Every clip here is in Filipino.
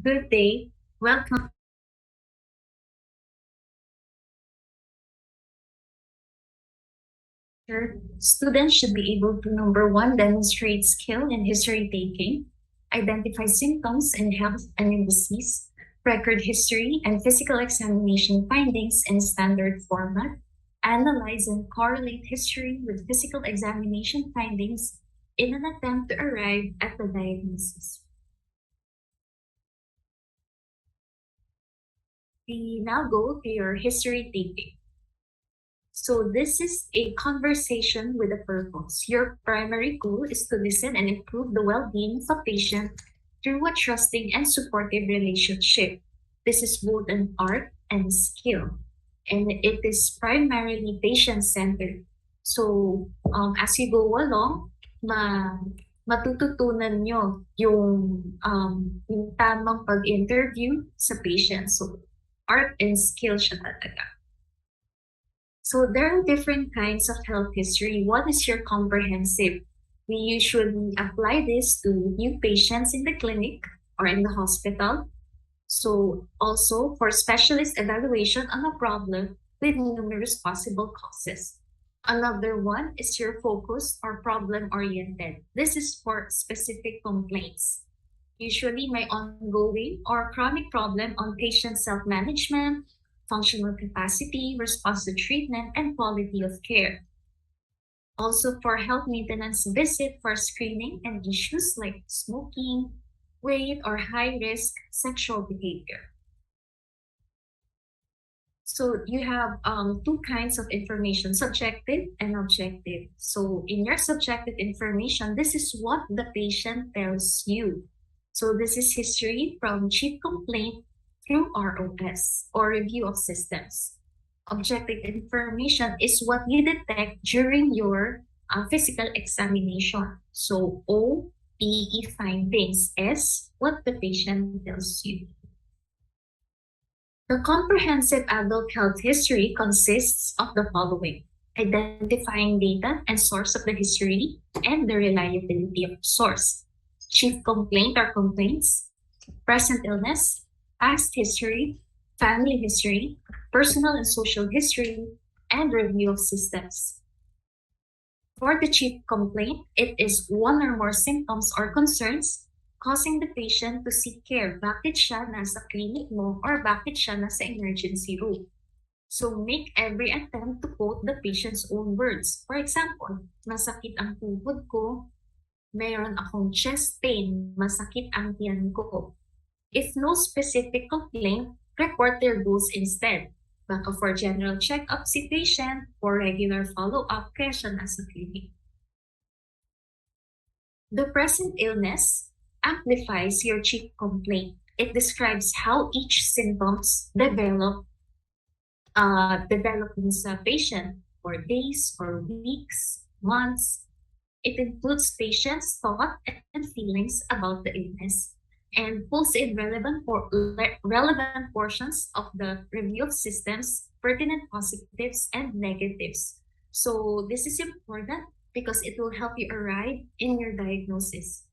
Good day. Welcome. Students should be able to, number one, demonstrate skill in history taking, identify symptoms in health and in disease, record history and physical examination findings in standard format, analyze and correlate history with physical examination findings in an attempt to arrive at the diagnosis. We now go to your history taking. So this is a conversation with a purpose. Your primary goal is to listen and improve the well-being of a patient through a trusting and supportive relationship. This is both an art and skill, and it is primarily patient-centered. So as you go along, matututunan nyo yung tamang pag-interview sa patient. So art and skill siya talaga. So there are different kinds of health history. One is your comprehensive. We usually apply this to new patients in the clinic or in the hospital. So also for specialist evaluation on a problem with numerous possible causes. Another one is your focus or problem oriented. This is for specific complaints. Usually my ongoing or chronic problem on patient self-management, functional capacity, response to treatment, and quality of care. Also for health maintenance visit for screening and issues like smoking, weight, or high-risk sexual behavior. So you have two kinds of information, subjective and objective. So in your subjective information, this is what the patient tells you. So this is history from chief complaint through ROS or review of systems. Objective information is what you detect during your physical examination. So OPE findings is what the patient tells you. The comprehensive adult health history consists of the following: identifying data and source of the history and the reliability of the source, chief complaint or complaints, present illness, past history, family history, personal and social history, and review of systems. For the chief complaint, it is one or more symptoms or concerns causing the patient to seek care. Bakit siya nasa clinic mo or bakit siya nasa emergency room? So make every attempt to quote the patient's own words. For example, masakit ang tuhod ko, mayroon akong chest pain, masakit ang tiyan ko. If no specific complaint, report their goals instead. Baka for general check-up si patient, for regular follow-up, kaya siya nasa clinic. The present illness amplifies your chief complaint. It describes how each symptoms develop in sa patient for days or weeks, months. It includes patient's thought and feelings about the illness and pulls in relevant portions of the review of systems, pertinent positives and negatives. So this is important because it will help you arrive in your diagnosis.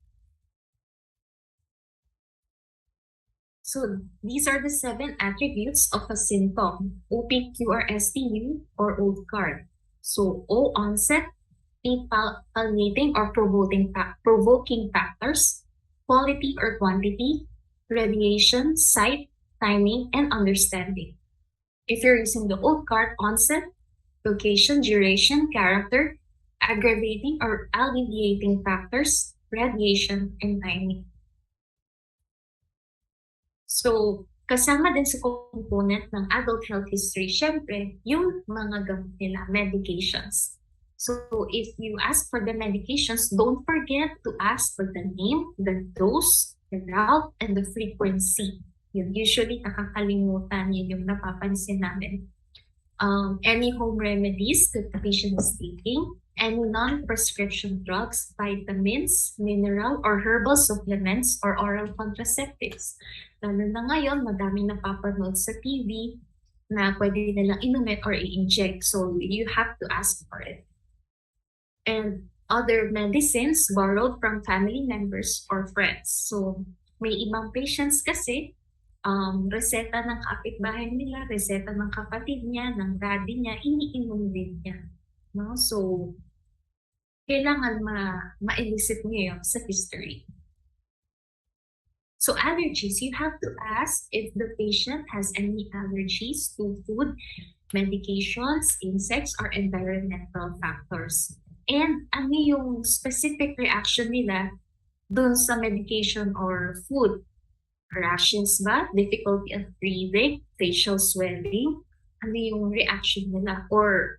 So these are the 7 attributes of a symptom: OPQ or STU or old card. So O onset, P palliating or provoking factors, quality or quantity, radiation, site, timing, and understanding. If you're using the old card, onset, location, duration, character, aggravating or alleviating factors, radiation, and timing. So, kasama din sa component ng adult health history, syempre, yung mga gamot nila, medications. So, if you ask for the medications, don't forget to ask for the name, the dose, the route, and the frequency. Yun, usually, nakakalimutan yun yung napapansin namin. Any home remedies that the patient is taking, any non-prescription drugs, vitamins, mineral, or herbal supplements, or oral contraceptives. Lalo na ngayon, madaming napapanood sa TV na pwede nilang inumin or i-inject. So you have to ask for it. And other medicines borrowed from family members or friends. So May ibang patients kasi, reseta ng kapitbahay nila, reseta ng kapatid niya, ng daddy niya, iniinom din niya. No? So, kailangan ma-elicit niyo yun sa history. So allergies, you have to ask if the patient has any allergies to food, medications, insects, or environmental factors. And ano yung specific reaction nila dun sa medication or food? Rashes ba? Difficulty of breathing? Facial swelling? Ano yung reaction nila? Or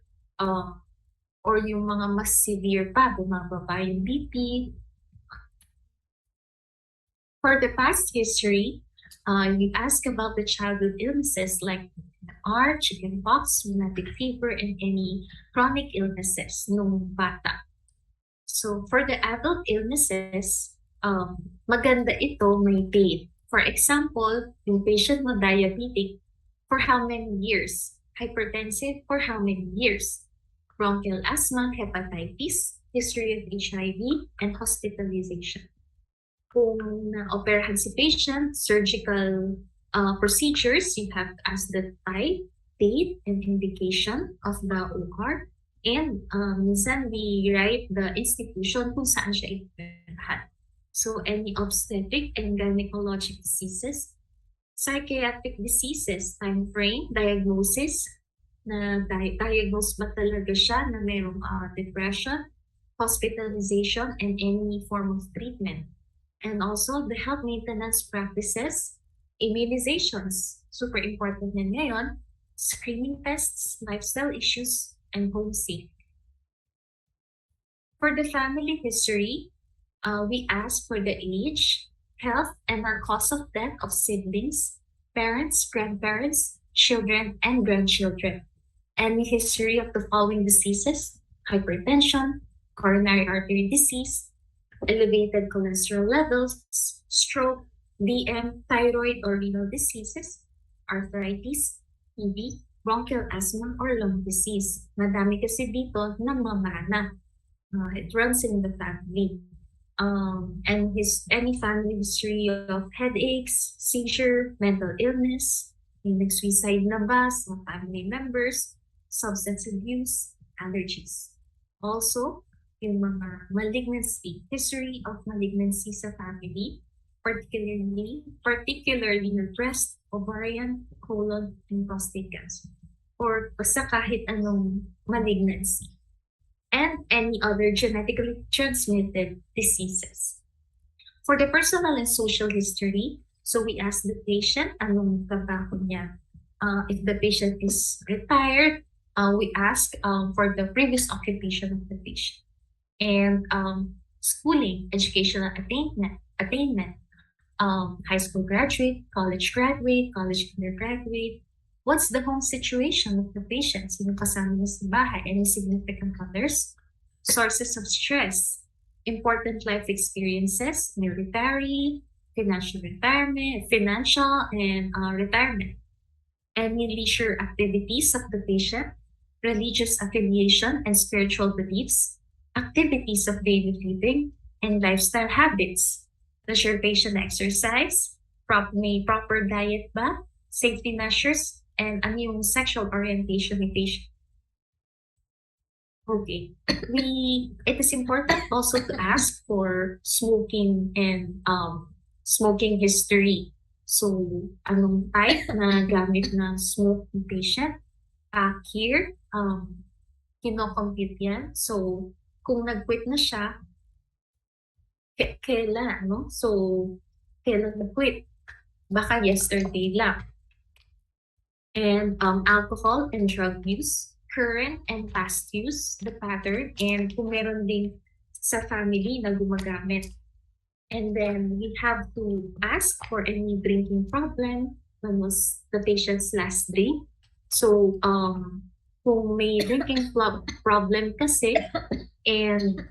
yung mga mas severe pa, bumababa yung BP. For the past history, you ask about the childhood illnesses like R, chickenpox, rheumatic fever, and any chronic illnesses nung bata. So for the adult illnesses, maganda ito may date. For example, yung patient mo diabetic, for how many years? Hypertensive, for how many years? Bronchial asthma, hepatitis, history of HIV, and hospitalization. Kung na-operahan si patient, surgical procedures, you have to ask the type, date, and indication of the OR. And minsan we write the institution kung saan siya ipinahan. So any obstetric and gynecologic diseases, psychiatric diseases, time frame, diagnosis, na diagnose ba talaga siya na mayroong depression, hospitalization, and any form of treatment. And also the health maintenance practices, immunizations, super important na ngayon, screening tests, lifestyle issues, and home safety. For the family history, we ask for the age, health, and our cause of death of siblings, parents, grandparents, children, and grandchildren. Any history of the following diseases: hypertension, coronary artery disease, elevated cholesterol levels, stroke, DM, thyroid or renal diseases, arthritis, TB, bronchial asthma, or lung disease. Madami kasi dito na mamana. It runs in the family. And any family history of headaches, seizure, mental illness, may nag-suicide na ba sa family members, substance abuse, allergies. Also, yung mga malignancy, history of malignancy sa family, particularly ng breast, ovarian, colon, and prostate cancer, or basta kahit anong malignancy, and any other genetically transmitted diseases. For the personal and social history, so we ask the patient anong trabaho niya. If the patient is retired, we ask for the previous occupation of the patient. And schooling, educational attainment, high school graduate, college undergraduate. What's the home situation of the patient? Sino kasama niya sa bahay? Any significant others? Sources of stress, important life experiences, military, financial and retirement. Any leisure activities of the patient, religious affiliation and spiritual beliefs, activities of daily living, and lifestyle habits. Does your patient exercise? May proper diet ba? Safety measures? And ano yung sexual orientation ni patient? Okay. It is important also to ask for smoking and smoking history. So, anong type na gamit na smoke ng patient? Here, kino-compute yan. So, kung nag-quit na siya, kailan, no? So, kailan nag-quit? Baka yesterday lang. And alcohol and drug use, current and past use, the pattern, and kung meron din sa family na gumagamit. And then we have to ask for any drinking problem. When was the patient's last drink? So, kung may drinking problem kasi, and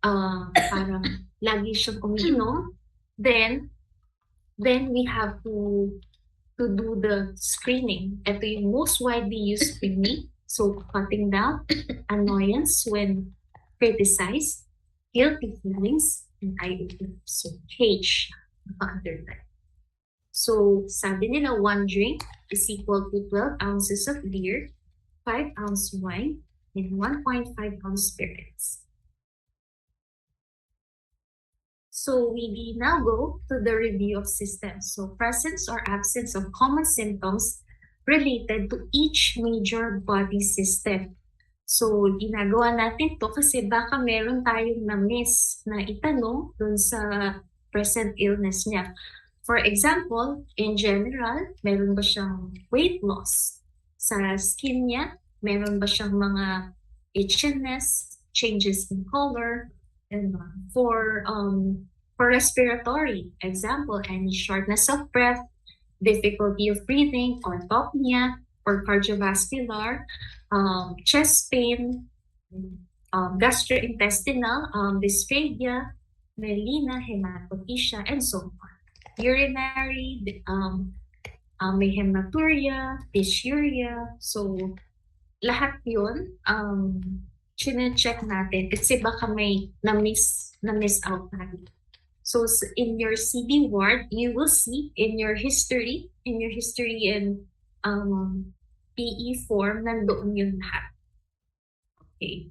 parang lagi siyang umiinom, then we have to do the screening. Ito yung most widely used screening. So, cutting down annoyance when criticized, guilty feelings, and IOP. So, H. Naka-underline. So, sabi nila, 1 drink is equal to 12 ounces of beer, 5-ounce wine, and 1.5-ounce spirits. So we now go to the review of systems. So presence or absence of common symptoms related to each major body system. So ginagawa natin to kasi baka meron tayong na-miss na itanong dun sa present illness niya. For example, in general, meron ba siyang weight loss? Sa skin niya, meron ba siyang mga itchiness, changes in color, and for respiratory, example, any shortness of breath, difficulty of breathing, orthopnea, or cardiovascular, chest pain, gastrointestinal, dysphagia, melena, hematopecia, and so on. Urinary, may hematuria, dysuria. So, lahat yun, chine-check natin kasi baka may na-miss out tayo. So in your CD ward, you will see in your history and PE form, nandoon yun lahat. Okay.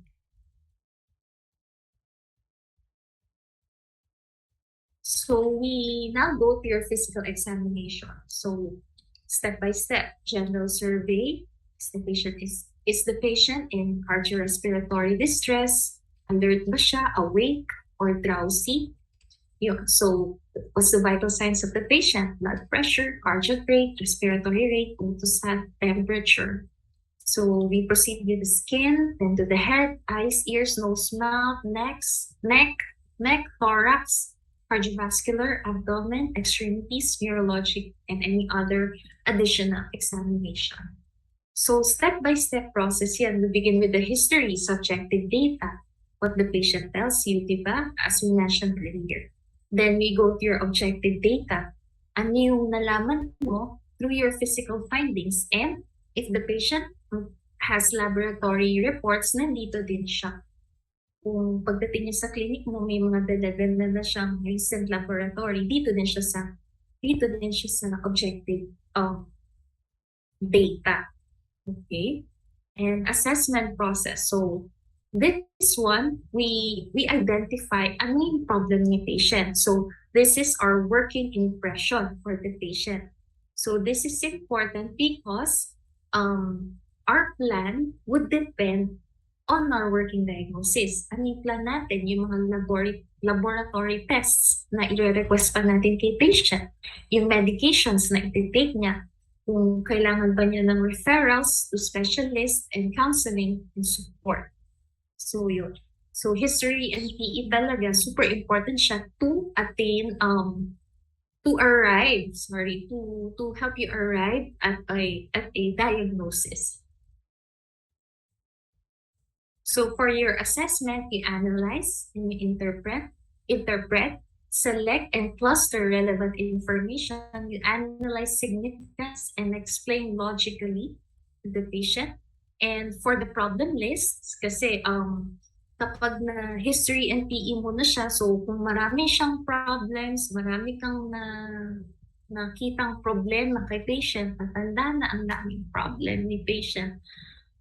So we now go to your physical examination. So step by step, general survey. Is the patient in cardiorespiratory distress? Alert ba siya? Awake or drowsy? So what's the vital signs of the patient? Blood pressure, cardiac rate, respiratory rate, ultrasound, temperature. So we proceed with the skin, then to the head, eyes, ears, nose, mouth, neck, thorax, cardiovascular, abdomen, extremities, neurologic, and any other additional examination. So step-by-step process yan. We begin with the history, subjective data, what the patient tells you, diba? As we mentioned earlier. Then we go to your objective data. Ano yung nalaman mo through your physical findings, and if the patient has laboratory reports, nandito din siya. Kung pagdating niya sa clinic mo, may mga dala-dala na siyang recent laboratory, dito din siya sa objective data. Okay? And assessment process. So this one, we identify ano yung problem ni patient. So this is our working impression for the patient. So this is important because our plan would depend on our working diagnosis. Ano yung plan natin? Yung mga laboratory tests na i-request pa natin kay patient. Yung medications na iti-take niya. Kung kailangan ba niya ng referrals to specialists and counseling and support. So yun. So history and PE talaga, super important siya to attain, to help you arrive at a diagnosis. So for your assessment, you analyze and you interpret, select and cluster relevant information. You analyze significance and explain logically to the patient. And for the problem lists, kasi kapag na history and PE mo na siya, so kung marami siyang problems, marami kang nakitang problema kay patient, matanda na ang daming problem ni patient.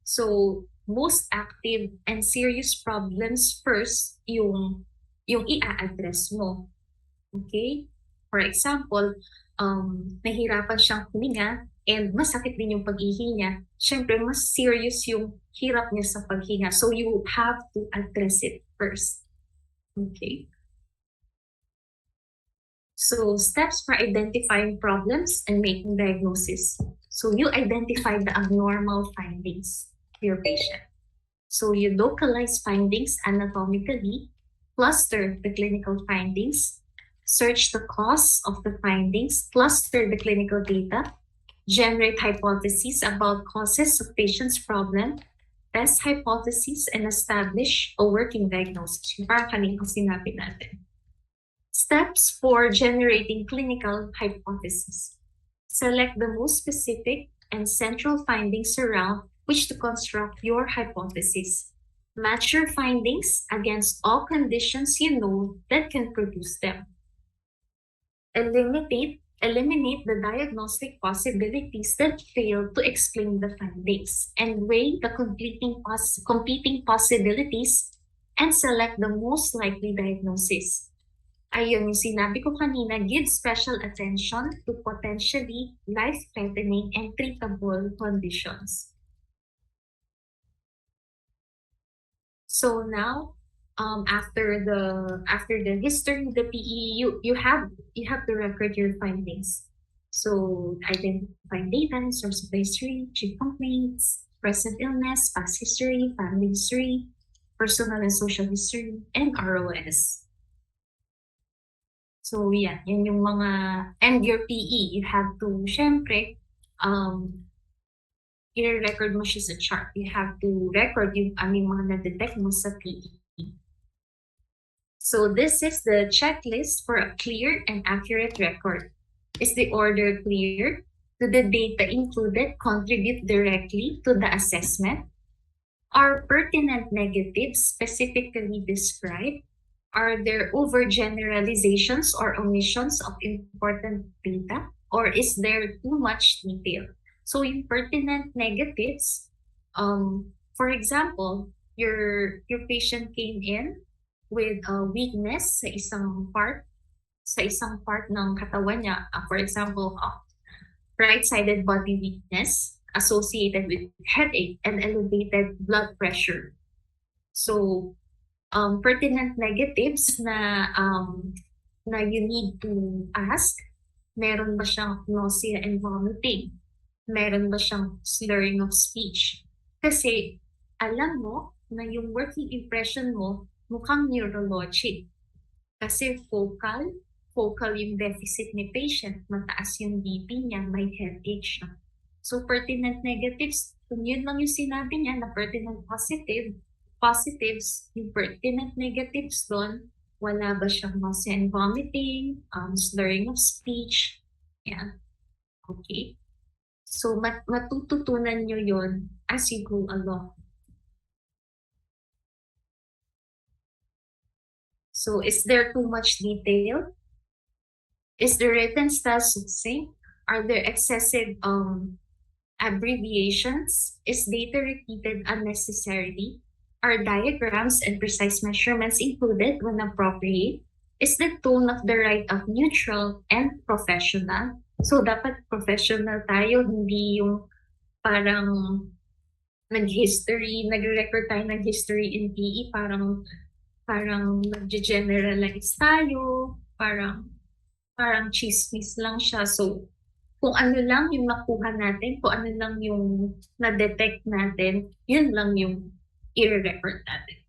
So most active and serious problems first yung i-address mo. Okay? For example, nahirapan siyang huminga and masakit din yung pag-ihi niya. Siyempre, mas serious yung hirap niya sa paghinga. So you have to address it first. Okay? So steps for identifying problems and making diagnosis. So you identify the abnormal findings of your patient. So you localize findings anatomically, cluster the clinical findings, search the cause of the findings, cluster the clinical data, generate hypotheses about causes of patient's problem, test hypotheses, and establish a working diagnosis. Yung parang kanina sinabi natin. Steps for generating clinical hypotheses. Select the most specific and central findings around which to construct your hypothesis. Match your findings against all conditions you know that can produce them. Eliminate the diagnostic possibilities that fail to explain the findings, and weigh the competing possibilities and select the most likely diagnosis. Ayun yung sinabi ko kanina, give special attention to potentially life-threatening and treatable conditions. So now, after the history of the PE, you have to record your findings. So identifying data, source of the history, chief complaints, present illness, past history, family history, personal and social history, and ROS. So yan yung mga, and your PE, you have to, syempre, i-record mo siya sa chart. You have to record yung mga na-detect mo sa PE. So this is the checklist for a clear and accurate record. Is the order clear? Do the data included contribute directly to the assessment? Are pertinent negatives specifically described? Are there overgeneralizations or omissions of important data? Or is there too much detail? So yung pertinent negatives, for example, your patient came in with a weakness sa isang part ng katawan niya. For example, right-sided body weakness associated with headache and elevated blood pressure. So, pertinent negatives na you need to ask, meron ba siyang nausea and vomiting? Meron ba siyang slurring of speech? Kasi alam mo na yung working impression mo mukhang neurologic. Kasi focal yung deficit ni patient, mataas yung BP niya, may headache siya. So pertinent negatives, kung yun lang yung sinabi niya na pertinent positives, yung pertinent negatives doon, wala ba siyang nausea and vomiting, slurring of speech, yan. Okay. So matututunan nyo yun as you go along. So is there too much detail? Is the written style succinct? Are there excessive abbreviations? Is data repeated unnecessarily? Are diagrams and precise measurements included when appropriate? Is the tone of the write up neutral and professional? So dapat professional tayo, hindi yung parang nag-record tayo ng history in PE, parang nag-generalize tayo, parang chismis lang siya. So, kung ano lang yung nakuha natin, kung ano lang yung na-detect natin, yun lang yung i-record natin.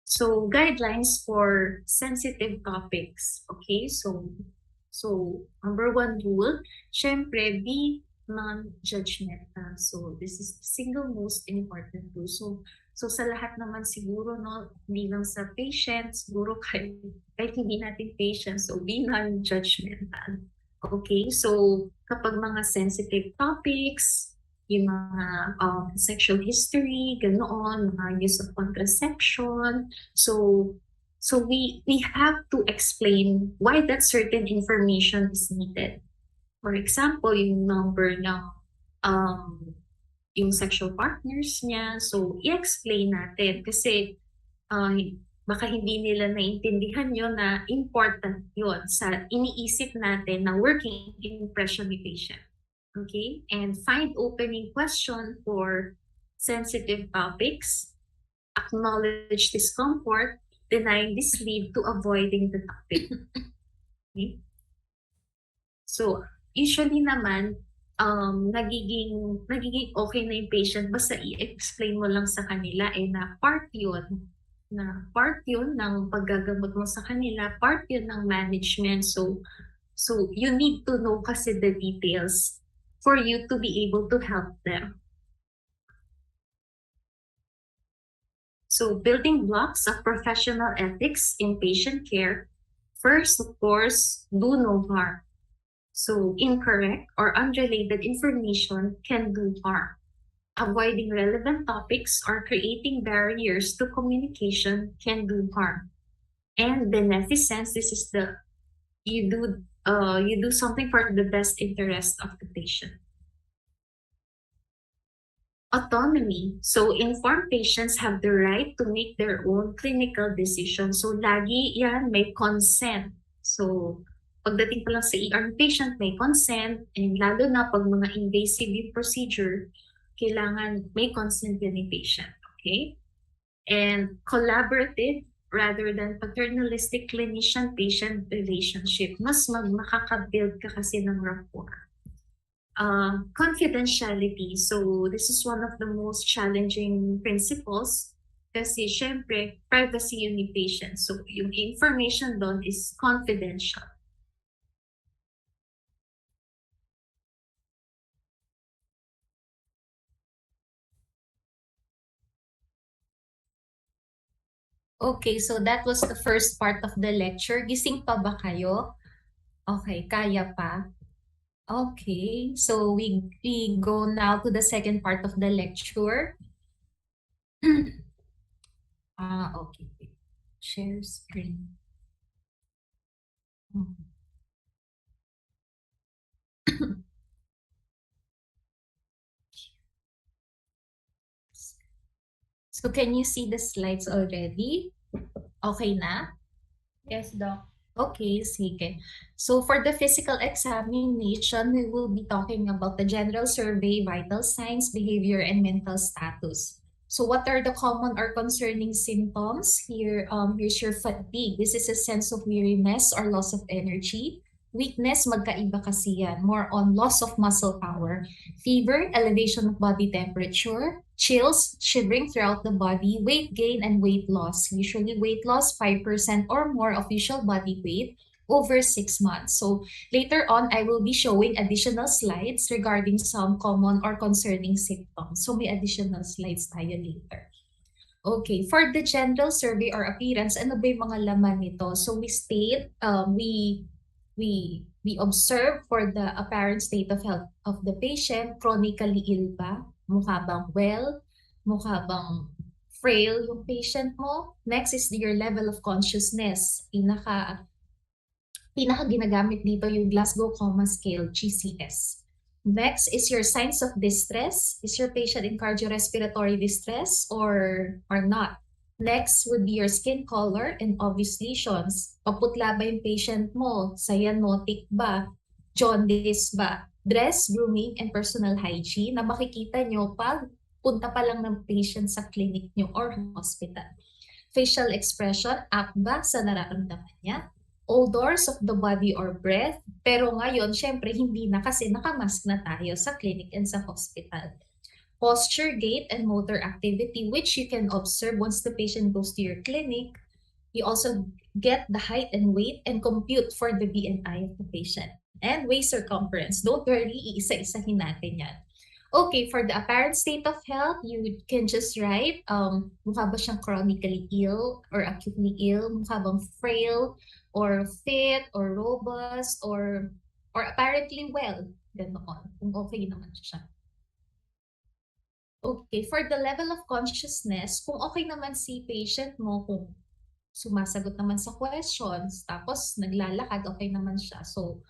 So, guidelines for sensitive topics. Okay, so number one rule, syempre, be non-judgmental. So, this is the single most important rule. So sa lahat naman siguro, no, hindi lang sa patient, siguro kahit hindi natin patient, so be non-judgmental. Okay, so kapag mga sensitive topics, yung mga sexual history, ganoon, mga use of contraception, so we have to explain why that certain information is needed. For example, yung number ng yung sexual partners niya. So, i-explain natin kasi baka hindi nila naintindihan yun na important yun sa iniisip natin na working impression ni patient. Okay? And find opening question for sensitive topics. Acknowledge discomfort. Denying this lead to avoiding the topic. Okay? So, usually naman, nagiging okay na yung patient basta i-explain mo lang sa kanila na part yun ng paggagamot mo sa kanila, part yun ng management. So you need to know kasi the details for you to be able to help them. So building blocks of professional ethics in patient care. First, of course, do no harm. So incorrect or unrelated information can do harm. Avoiding relevant topics or creating barriers to communication can do harm. And beneficence, this is the you do something for the best interest of the patient. Autonomy. So informed patients have the right to make their own clinical decisions. So lagi yan may consent. So pagdating pa lang sa ER patient, may consent, and lalo na pag mga invasive yung procedure, kailangan may consent yan ni patient. Okay? And collaborative rather than paternalistic clinician-patient relationship. Mas makaka-build ka kasi ng rapport. Confidentiality. So this is one of the most challenging principles kasi syempre privacy yun ni patient. So yung information doon is confidential. Okay, so that was the first part of the lecture. Gising pa ba kayo? Okay, kaya pa? Okay, so we go now to the second part of the lecture. Okay. Share screen. So can you see the slides already? Okay na? Yes, Doc. Okay, sige. So for the physical examination, we will be talking about the general survey, vital signs, behavior, and mental status. So what are the common or concerning symptoms? Here's your fatigue. This is a sense of weariness or loss of energy. Weakness, magkaiba kasi yan. More on loss of muscle power. Fever, elevation of body temperature. Chills, shivering throughout the body. Weight gain and weight loss. Usually weight loss, 5% or more of usual body weight over 6 months. So later on, I will be showing additional slides regarding some common or concerning symptoms. So may additional slides tayo later. Okay, for the general survey or appearance, ano ba yung mga laman nito? So we state, we observe for the apparent state of health of the patient, chronically ill ba? Mukha bang well? Mukha bang frail yung patient mo? Next is your level of consciousness. Pinaka ginagamit dito yung Glasgow Coma Scale, GCS. Next is your signs of distress. Is your patient in cardiorespiratory distress or not? Next would be your skin color and obvious lesions. Paputla ba yung patient mo? Cyanotic ba? Jaundice ba? Dress, grooming, and personal hygiene na makikita nyo pag punta pa lang ng patient sa clinic nyo or hospital. Facial expression, up ba sa nararamdaman niya? Odors of the body or breath. Pero ngayon, syempre, hindi na kasi nakamask na tayo sa clinic and sa hospital. Posture, gait, and motor activity, which you can observe once the patient goes to your clinic. You also get the height and weight and compute for the BMI of the patient. And waist circumference. Don't worry, iisa-isahin natin yan. Okay, for the apparent state of health, you can just write, mukha ba siyang chronically ill or acutely ill? Mukha bang frail or fit or robust or apparently well? Ganoon, kung okay naman siya. Okay, for the level of consciousness, kung okay naman si patient mo, kung sumasagot naman sa questions, tapos naglalakad, okay naman siya. So,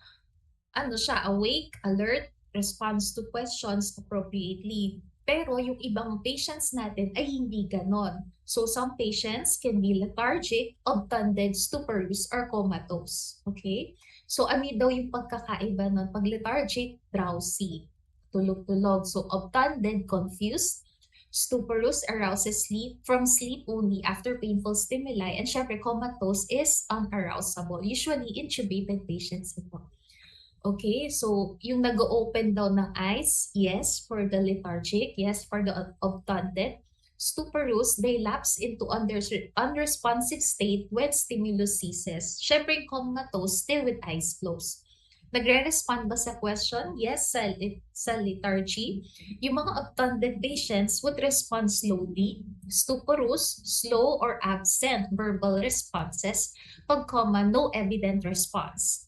ano siya, awake, alert, responds to questions appropriately. Pero yung ibang patients natin ay hindi ganon. So some patients can be lethargic, obtunded, stuporous, or comatose. Okay? So ano daw yung pagkakaiba nun? Pag lethargic, drowsy, tulog-tulog. So obtunded, confused, stuporous arouses sleep from sleep only after painful stimuli, and syempre comatose is unarousable. Usually intubated patients ito. Okay, so yung nag-open daw ng eyes, yes, for the lethargic, yes, for the obtunded. Stuporous, they lapse into unresponsive state when stimulus ceases. Syempre, comatose, still with eyes closed. Nagre-respond ba sa question? Yes, sa lethargy. Yung mga obtunded patients would respond slowly. Stuporous, slow or absent verbal responses. Pag coma, no evident response.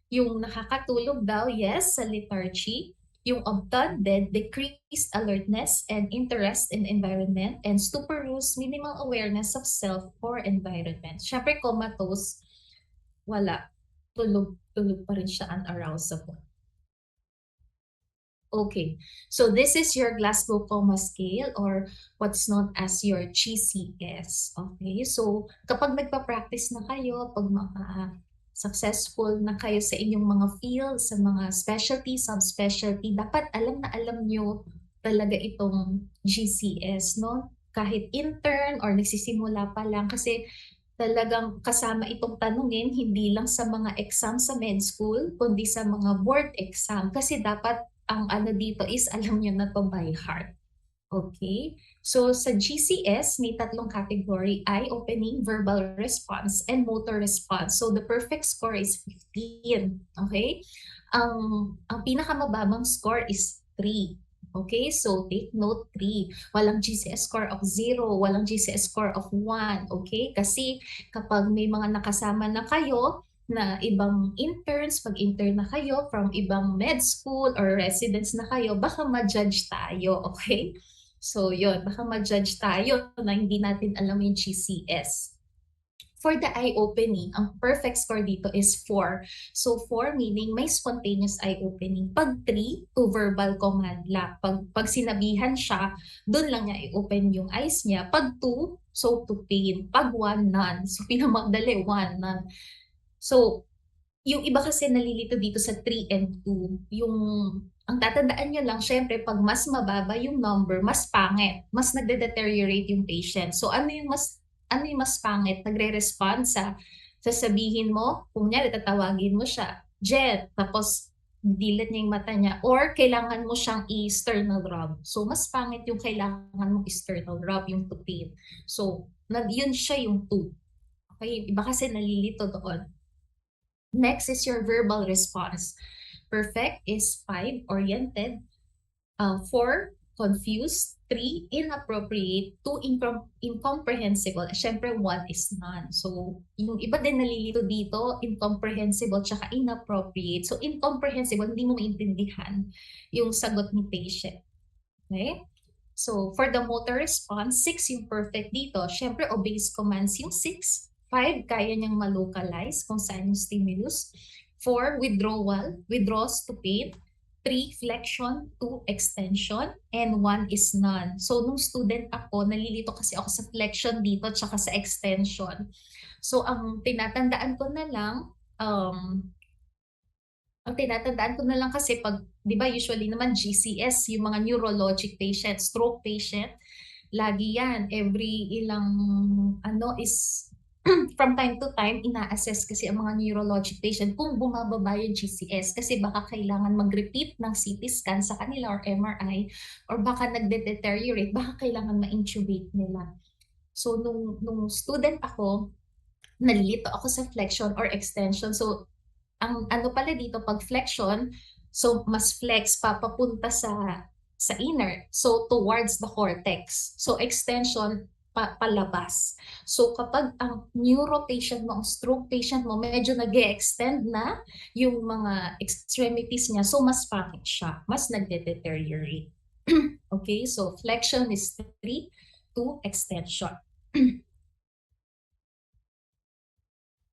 Yung nakakatulog daw, yes, sa lethargy. Yung obtunded, decreased alertness and interest in environment. And stuporous, minimal awareness of self or environment. Syempre, comatose, wala. tulog pa rin siya, unarousable. Okay, so this is your Glasgow Coma Scale or what's known as your GCS. Okay, so kapag nagpa-practice na kayo, pag successful na kayo sa inyong mga fields, sa mga specialty, subspecialty, dapat alam na alam nyo talaga itong GCS, no? Kahit intern or nagsisimula pa lang kasi talagang kasama itong tanungin hindi lang sa mga exam sa med school, kundi sa mga board exam. Kasi dapat ang ano dito is alam nyo na to by heart. Okay? So sa GCS, may tatlong category: eye-opening, verbal response, and motor response. So the perfect score is 15. Okay? Ang pinakamababang score is 3. Okay, so take note 3. Walang GCS score of 0, walang GCS score of 1. Okay, kasi kapag may mga nakasama na kayo na ibang interns, pag-intern na kayo from ibang med school or residents na kayo, baka ma-judge tayo, okay? So yun, baka ma-judge tayo na hindi natin alam yung GCS. For the eye-opening, ang perfect score dito is 4. So 4 meaning may spontaneous eye-opening. Pag 3, to verbal command lang. Pag sinabihan siya, doon lang niya i-open yung eyes niya. Pag 2, so to pain. Pag 1, none. So pinamagdali, 1, none. So, yung iba kasi nalilito dito sa 3 and 2. Ang tatandaan nyo lang, syempre, pag mas mababa yung number, mas pangit. Mas nagde-deteriorate yung patient. So, ano yung mas pangit? Nagre-respond sa sasabihin mo, kung niya, tatawagin mo siya, Jet, tapos dilat niya yung mata niya, or kailangan mo siyang external rub. So, mas pangit yung kailangan mong external rub, yung tupin. So, yun siya yung 2. Okay, iba kasi nalilito doon. Next is your verbal response. Perfect is 5, oriented. 4, confused. 3, inappropriate. 2, incomprehensible. Siyempre, 1 is none. So, yung iba din nalilito dito, incomprehensible tsaka inappropriate. So, incomprehensible, hindi mo maintindihan yung sagot ni patient. Okay? So, for the motor response, 6 yung perfect dito. Siyempre, obeys commands yung 6. 5, kaya niyang malocalize kung saan yung stimulus. 4, withdraws to pain. 3, flexion. 2, extension. And 1 is none. So, nung student ako, nalilito kasi ako sa flexion dito tsaka sa extension. So, ang tinatandaan ko na lang, kasi pag, di ba usually naman GCS, yung mga neurologic patient, stroke patient, lagi yan, every ilang, is, from time to time, ina-assess kasi ang mga neurologic patient kung bumababa yung GCS kasi baka kailangan mag-repeat ng CT scan sa kanila or MRI or baka nagde-deteriorate, baka kailangan ma-intubate nila. So, nung student ako, nalilito ako sa flexion or extension. So, ang ano pala dito, pag flexion, so mas flex papunta sa inner, so towards the cortex. So extension, palabas. So kapag ang neuro patient mo, ang stroke patient mo, medyo nag-extend na yung mga extremities niya, so mas pangit siya, mas nagde-deteriorate. Okay, so flexion is 3, 2, extension.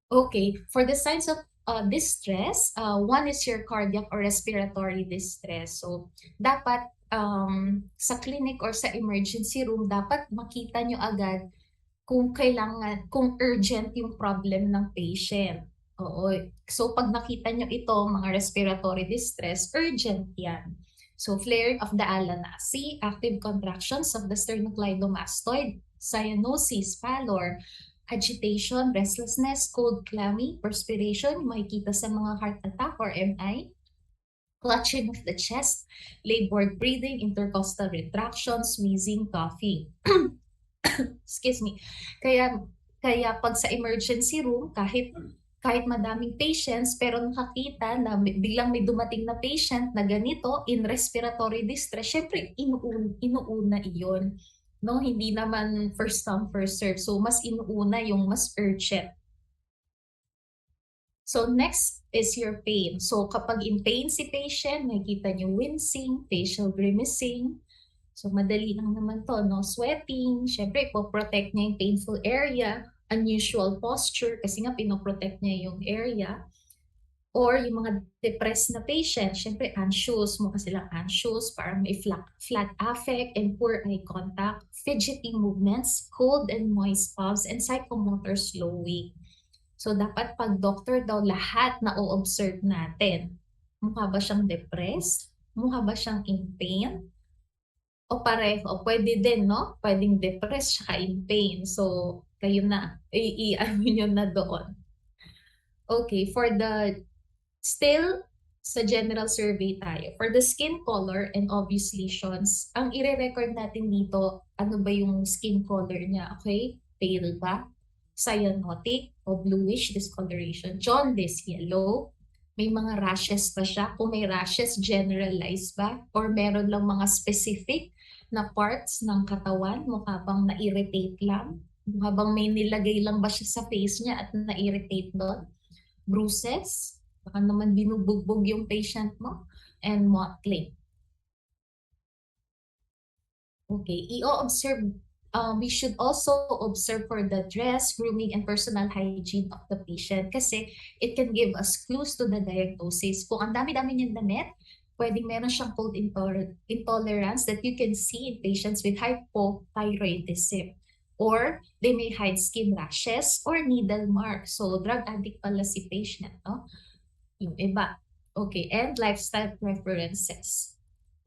Okay, for the signs of distress, 1 is your cardiac or respiratory distress. So, dapat sa clinic or sa emergency room, dapat makita nyo agad kung urgent yung problem ng patient. Oo. So, pag nakita nyo ito, mga respiratory distress, urgent yan. So, flaring of the ala-nasi, active contractions of the sternocleidomastoid, cyanosis, pallor, agitation, restlessness, cold, clammy, perspiration, makikita sa mga heart attack or MI, clutching of the chest, labored breathing, intercostal retractions, wheezing, coughing. Excuse me. Kaya pag sa emergency room, kahit madaming patients, pero nakakita na biglang may dumating na patient na ganito, in respiratory distress, syempre inuuna iyon. No, hindi naman first come, first serve. So, mas inuuna yung mas urgent. So, next is your pain. So, kapag in pain si patient, nakikita nyo wincing, facial grimacing. So, madali lang naman to, no? Sweating, syempre, ipoprotect niya yung painful area. Unusual posture, kasi nga pinoprotect niya yung area. Or yung mga depressed na patient, syempre anxious, mukha silang anxious, parang may flat affect and poor eye contact, fidgeting movements, cold and moist palms, and psychomotor slowing. So dapat pag doctor daw lahat na o-observe natin. Mukha ba siyang depressed? Mukha ba siyang in pain? O pareho? O pwede din, no? Pwedeng depressed siya in pain. So kayo na, i-ano nyo na doon. Okay, for the still sa general survey tayo. For the skin color and obvious lesions, ang ire-record natin dito, ano ba yung skin color niya, okay? Pale ba? Cyanotic o bluish discoloration? Jaundice, yellow? May mga rashes ba siya? Kung may rashes, generalized ba? Or meron lang mga specific na parts ng katawan? Mukha bang na-irritate lang? Mukha bang may nilagay lang ba siya sa face niya at na-irritate doon? Bruises? Baka naman binubugbog yung patient mo, and mottling. Okay, i-observe. We should also observe for the dress, grooming, and personal hygiene of the patient kasi it can give us clues to the diagnosis. Kung ang dami-dami niyang damit, pwedeng meron siyang cold intolerance that you can see in patients with hypothyroidism. Or they may hide skin rashes or needle marks. So, drug addict pala si patient, no? Yung iba. Okay, and lifestyle preferences.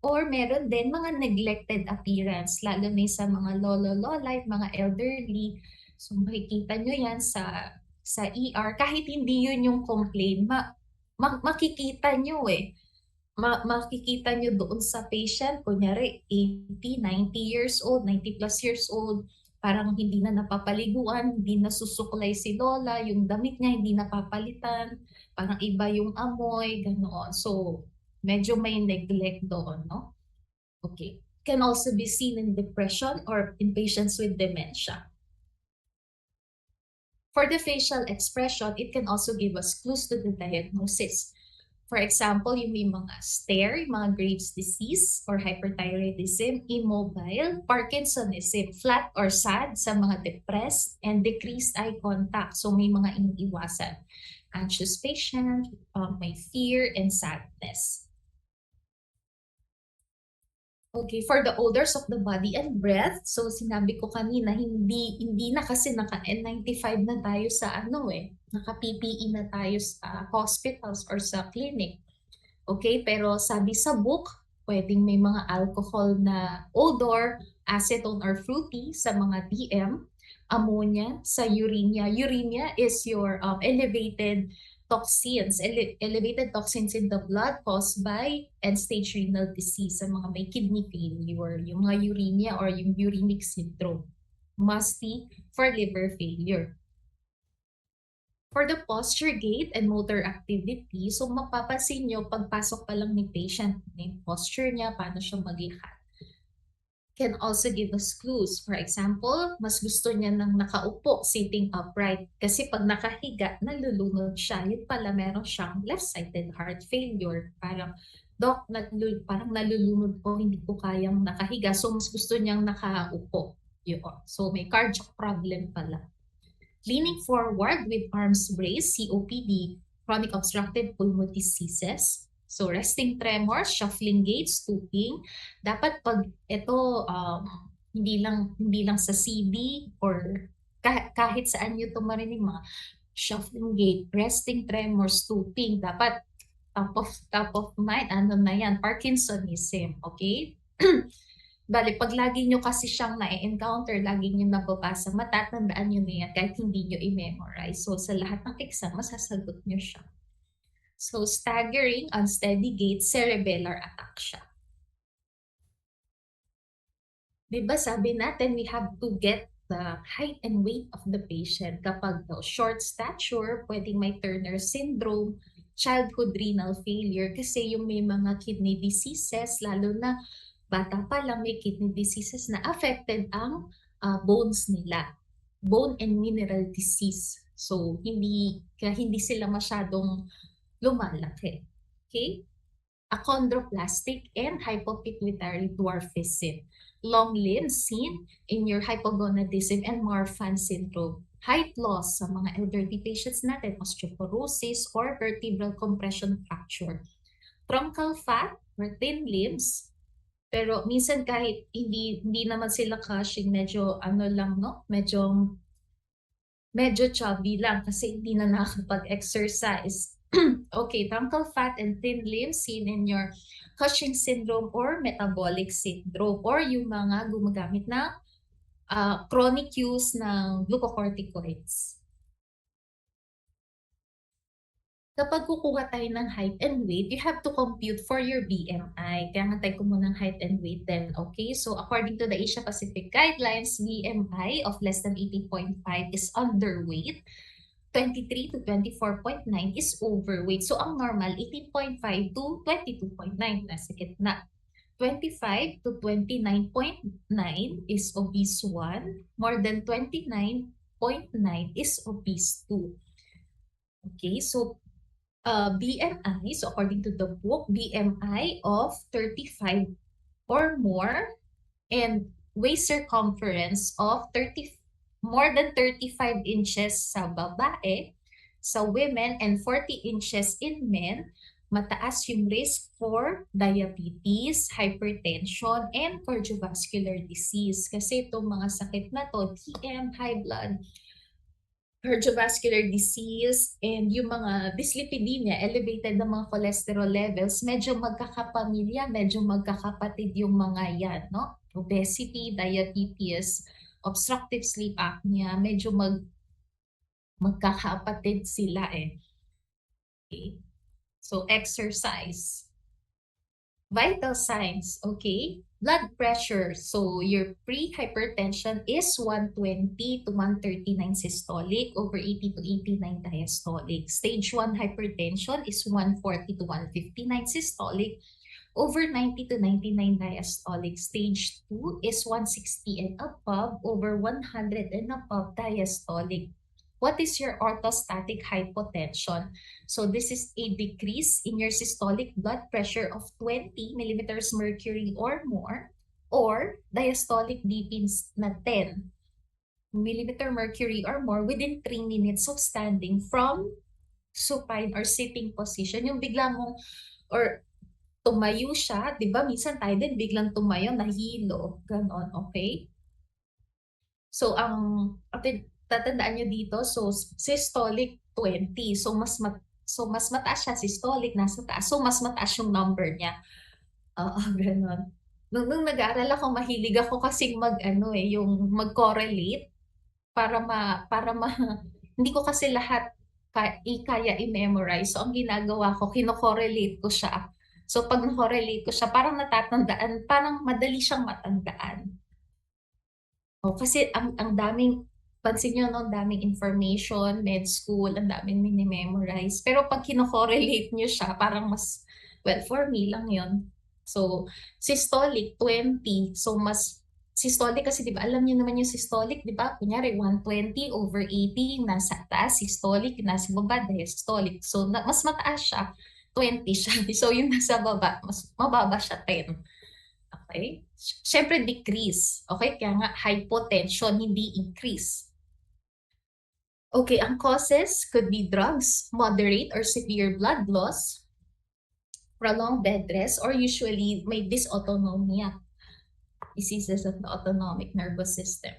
Or meron din mga neglected appearance, lalo na sa mga lolo-lola, mga elderly. So makikita nyo yan sa ER, kahit hindi yun yung complaint, makikita nyo eh. Makikita nyo doon sa patient, kunyari 80, 90 years old, 90 plus years old, parang hindi na napapaliguan, hindi nasusuklay si lola, yung damit niya hindi napapalitan, parang iba yung amoy, ganoon. So, medyo may neglect doon, no? Okay. Can also be seen in depression or in patients with dementia. For the facial expression, it can also give us clues to the diagnosis. For example, yung may mga stare, yung mga Graves' disease or hyperthyroidism, immobile, Parkinsonism, flat or sad sa mga depressed, and decreased eye contact. So may mga iniiwasan. Anxious patient, may fear and sadness. Okay, for the odors of the body and breath, so sinabi ko kanina, hindi na kasi naka-N95 na tayo sa naka-PPE na tayo sa hospitals or sa clinic. Okay, pero sabi sa book, pwedeng may mga alcohol na odor, acetone or fruity sa mga DM, ammonia sa uremia. Uremia is your elevated toxins in the blood caused by end-stage renal disease sa mga may kidney failure, yung mga uremia or yung uremic syndrome. Musty for liver failure. For the posture, gait, and motor activity, so mapapansin nyo, pagpasok pa lang ni patient, yung posture niya, paano siya maglakad. Can also give us clues. For example, mas gusto niya ng nakaupo, sitting upright. Kasi pag nakahiga, nalulunod siya. Yun pala, meron siyang left-sided heart failure. Parang, Doc, parang nalulunod ko, hindi ko kayang nakahiga. So, mas gusto niyang nakaupo. Yun. So, may cardiac problem pala. Leaning forward with arms raised, COPD, chronic obstructive pulmonary diseases. So resting tremors, shuffling gait, stooping. Dapat pag ito hindi lang sa CD or kahit saan nyo ito marinig, mga shuffling gait, resting tremors, stooping, dapat top of mind, ano na yan, Parkinsonism, okay? Bale, pag lagi nyo kasi siyang na-encounter, lagi nyo nababasa, matatandaan nyo na yan kahit hindi nyo i-memorize. So, sa lahat ng exam, masasagot nyo siya. So, staggering, unsteady gait, cerebellar ataxia. Diba sabi natin, we have to get the height and weight of the patient. Kapag short stature, pwedeng may Turner syndrome, childhood renal failure, kasi yung may mga kidney diseases, lalo na bata pa lang may kidney diseases na affected ang bones nila. Bone and mineral disease. So, hindi sila masyadong lumalaki. Okay? Achondroplastic and hypopituitary dwarfism. long limbs seen in your hypogonadism and Marfan syndrome. Height loss sa mga elderly patients natin, osteoporosis or vertebral compression fracture. Truncal fat or thin limbs, pero minsan kahit hindi naman sila crushing, medyo ano lang, no? Medyo chubby lang kasi hindi na nakakapag-exercise. Okay, truncal fat and thin limbs seen in your Cushing syndrome or metabolic syndrome or yung mga gumagamit na chronic use ng glucocorticoids. Kapag kukuha tayo ng height and weight, you have to compute for your BMI. Kaya nga tayo kumuha ng height and weight then, okay? So according to the Asia Pacific Guidelines, BMI of less than 18.5 is underweight. 23 to 24.9 is overweight. So ang normal, 18.5 to 22.9. Nasa gitna. 25 to 29.9 is obese 1. More than 29.9 is obese 2. Okay, so BMI, so according to the book, BMI of 35 or more and waist circumference of more than 35 inches sa babae, sa women, and 40 inches in men, mataas yung risk for diabetes, hypertension, and cardiovascular disease. Kasi itong mga sakit na to, DM, high blood, cardiovascular disease, and yung mga dyslipidemia, elevated na mga cholesterol levels, medyo magkakapamilya, medyo magkakapatid yung mga yan, no? Obesity, diabetes, obstructive sleep apnea, medyo magkakapatid sila eh. Okay. So, exercise. Vital signs, okay? Blood pressure. So, your pre-hypertension is 120 to 139 systolic over 80 to 89 diastolic. Stage 1 hypertension is 140 to 159 systolic over 90 to 99 diastolic. Stage 2 is 160 and above over 100 and above diastolic. What is your orthostatic hypotension? So this is a decrease in your systolic blood pressure of 20 millimeters mercury or more, or diastolic beatings na 10 millimeter mercury or more within 3 minutes of standing from supine or sitting position. Yung bigla mong, or tumayo siya, di ba? Minsan tayo din biglang tumayo, nahilo, ganon, okay? So, tatandaan nyo dito, so systolic 20. So mas mataas siya systolic, nasa taas. So mas mataas yung number niya. Ganon. Nung nag-aaral ako, mahilig ako kasing yung mag-correlate para hindi ko kasi lahat kaya i-memorize. So ang ginagawa ko, kino-correlate ko siya. So pag na-correlate ko siya, parang natatandaan, parang madali siyang matandaan. Kasi ang daming, pansin nyo, no, daming information, med school, ang daming mini-memorize. Pero pag kino-correlate nyo siya, parang mas, well, for me lang yun. So, systolic, 20. So, systolic kasi, di ba, alam niyo naman yung systolic, di ba? Kunyari, 120 over 80, nasa taas, systolic, nasa baba, diastolic. So, mas mataas siya, 20 siya. So, yung nasa baba, mas mababa siya, 10. Okay? Siyempre, decrease. Okay? Kaya nga, hypotension, hindi increase. Okay, ang causes could be drugs, moderate or severe blood loss, prolonged bed rest, or usually may dysautonomia, diseases of the autonomic nervous system.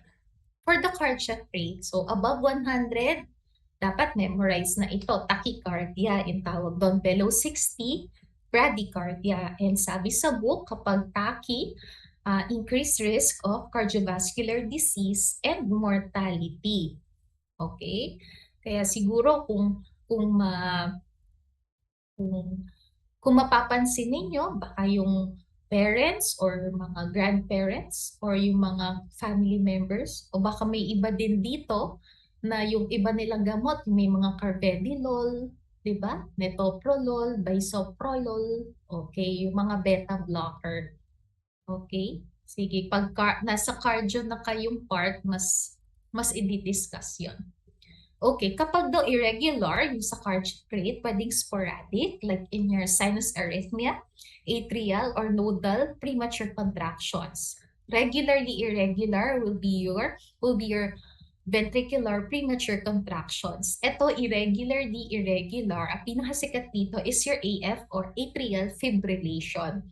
For the cardiac rate, so above 100, dapat memorize na ito, tachycardia, yung tawag doon, below 60, bradycardia. And sabi sa book, kapag tachy, increased risk of cardiovascular disease and mortality. Okay? Kaya siguro kung mapapansin ninyo, baka yung parents or mga grandparents or yung mga family members, o baka may iba din dito na yung iba nilang gamot, may mga carvedilol, di ba? Metoprolol, bisoprolol, okay, yung mga beta blocker. Okay? Sige, pag nasa cardio na kayong part, mas i-discuss yun. Okay, kapag daw irregular yung sa cardiac rate, pwedeng sporadic, like in your sinus arrhythmia, atrial or nodal premature contractions. Regularly irregular will be your ventricular premature contractions. Ito, irregularly irregular, ang pinakasikat dito is your AF or atrial fibrillation.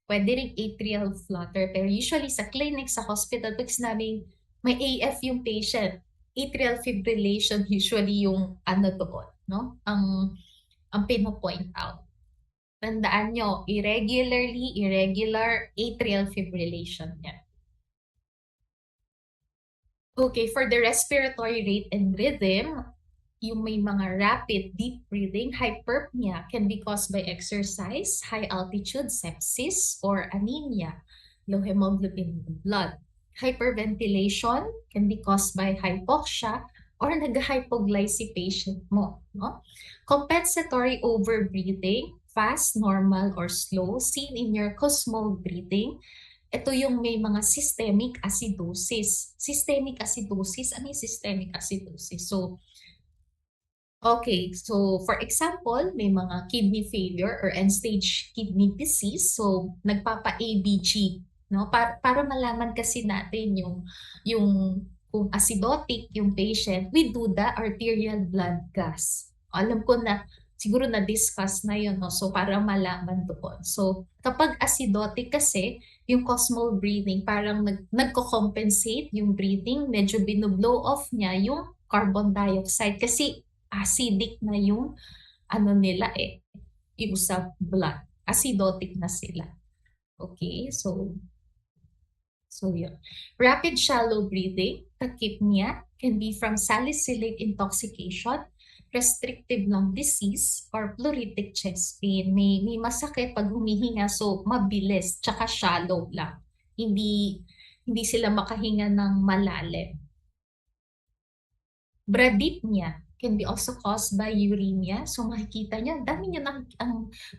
Pwede rin atrial flutter, pero usually sa clinic, sa hospital, pag sinabing may AF yung patient, atrial fibrillation usually yung ano doon, no? Ang pino-point out. Tandaan nyo, irregular atrial fibrillation yan. Okay, for the respiratory rate and rhythm, yung may mga rapid, deep breathing, hyperpnea can be caused by exercise, high altitude sepsis, or anemia, low hemoglobin in the blood. Hyperventilation can be caused by hypoxia or nag-hypoglycemia patient mo. No? Compensatory overbreathing, fast, normal, or slow, seen in your Kussmaul breathing. Ito yung may mga systemic acidosis. Systemic acidosis, ano yung systemic acidosis? Okay, so for example, may mga kidney failure or end-stage kidney disease. So, nagpapa-ABG, no? Para malaman kasi natin yung kung acidotic yung patient, we do the arterial blood gas. Alam ko na siguro na-discuss na yun, no? So, para malaman doon. So, kapag acidotic kasi, yung Kussmaul breathing, parang nagko-compensate yung breathing, medyo binublow off niya yung carbon dioxide kasi acidic na yung ano nila yung sa blood. Acidotic na sila. Okay, so yun. Rapid shallow breathing, tachypnea, can be from salicylate intoxication, restrictive lung disease, or pleuritic chest pain. May masakit pag humihinga, so mabilis, tsaka shallow lang. Hindi sila makahinga ng malalim. Bradypnea can be also caused by uremia. So makikita niyo, ang dami niyo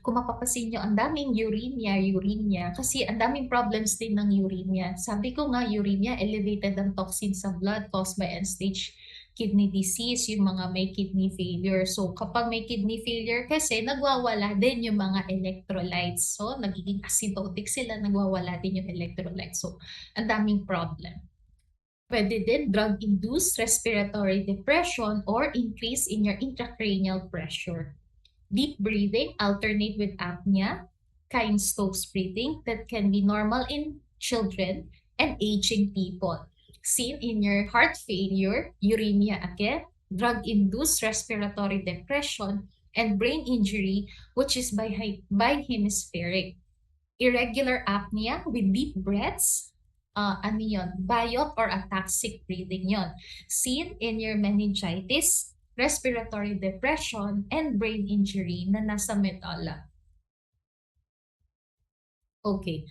kung mapapasin niyo, ang daming uremia. Kasi ang daming problems din ng uremia. Sabi ko nga, uremia, elevated ang toxin sa blood caused by end-stage kidney disease, yung mga may kidney failure. So kapag may kidney failure kasi, nagwawala din yung mga electrolytes. So nagiging acidotic sila, nagwawala din yung electrolytes. So ang daming problem. Pwede din drug-induced respiratory depression or increase in your intracranial pressure. Deep breathing, alternate with apnea, Stokes breathing that can be normal in children and aging people. Seen in your heart failure, uremia again, drug-induced respiratory depression, and brain injury, which is bihemispheric. Irregular apnea with deep breaths, ano yun? Biot or ataxic breathing yon. Seen in your meningitis, respiratory depression, and brain injury na nasa medulla. Okay.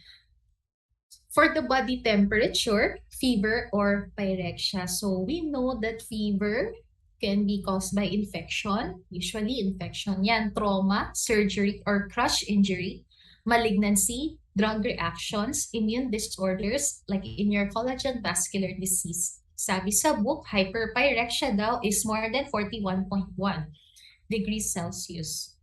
For the body temperature, fever or pyrexia. So we know that fever can be caused by infection. Usually infection yan. Trauma, surgery, or crush injury. Malignancy, drug reactions, immune disorders like in your collagen vascular disease. Sabi sa book, hyperpyrexia daw is more than 41.1 degrees Celsius.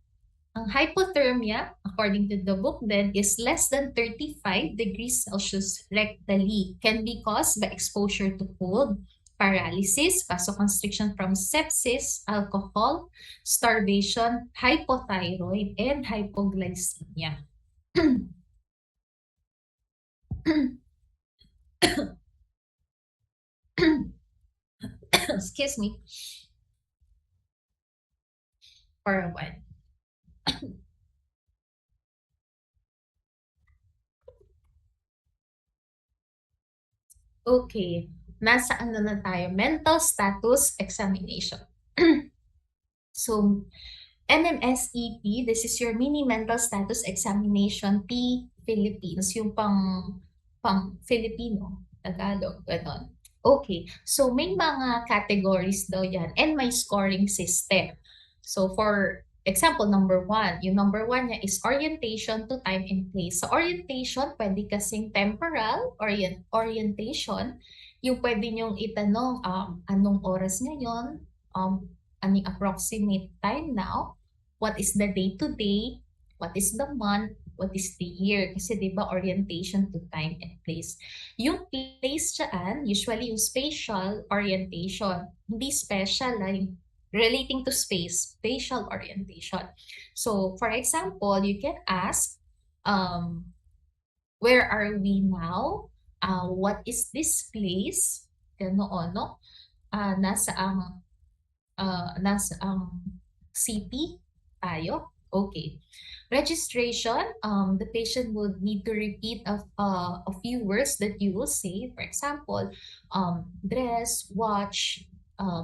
Ang hypothermia, according to the book then, is less than 35 degrees Celsius rectally. Can be caused by exposure to cold, paralysis, vasoconstriction from sepsis, alcohol, starvation, hypothyroid, and hypoglycemia. Excuse me. For a while. Okay, nasa ano na tayo? Mental status examination. So, MMSEP, this is your mini mental status examination P Philippines, yung pang Filipino, Tagalog, gano'n. Okay, so may mga categories daw yan and may scoring system. So for example, number 1, yung number 1 niya is orientation to time and place. Sa orientation, pwede kasing temporal orientation, yung pwede nyong itanong anong oras ngayon, anong approximate time now, what is the day to day, what is the month, what is the year. Kasi di ba orientation to time and place. Yung place dyan, usually yung spatial orientation. Hindi special, yung relating to space, spatial orientation. So, for example, you can ask, where are we now? What is this place? Ganoon, no? Nasa ang city tayo. Okay. Registration, the patient would need to repeat a few words that you will say. For example, dress, watch,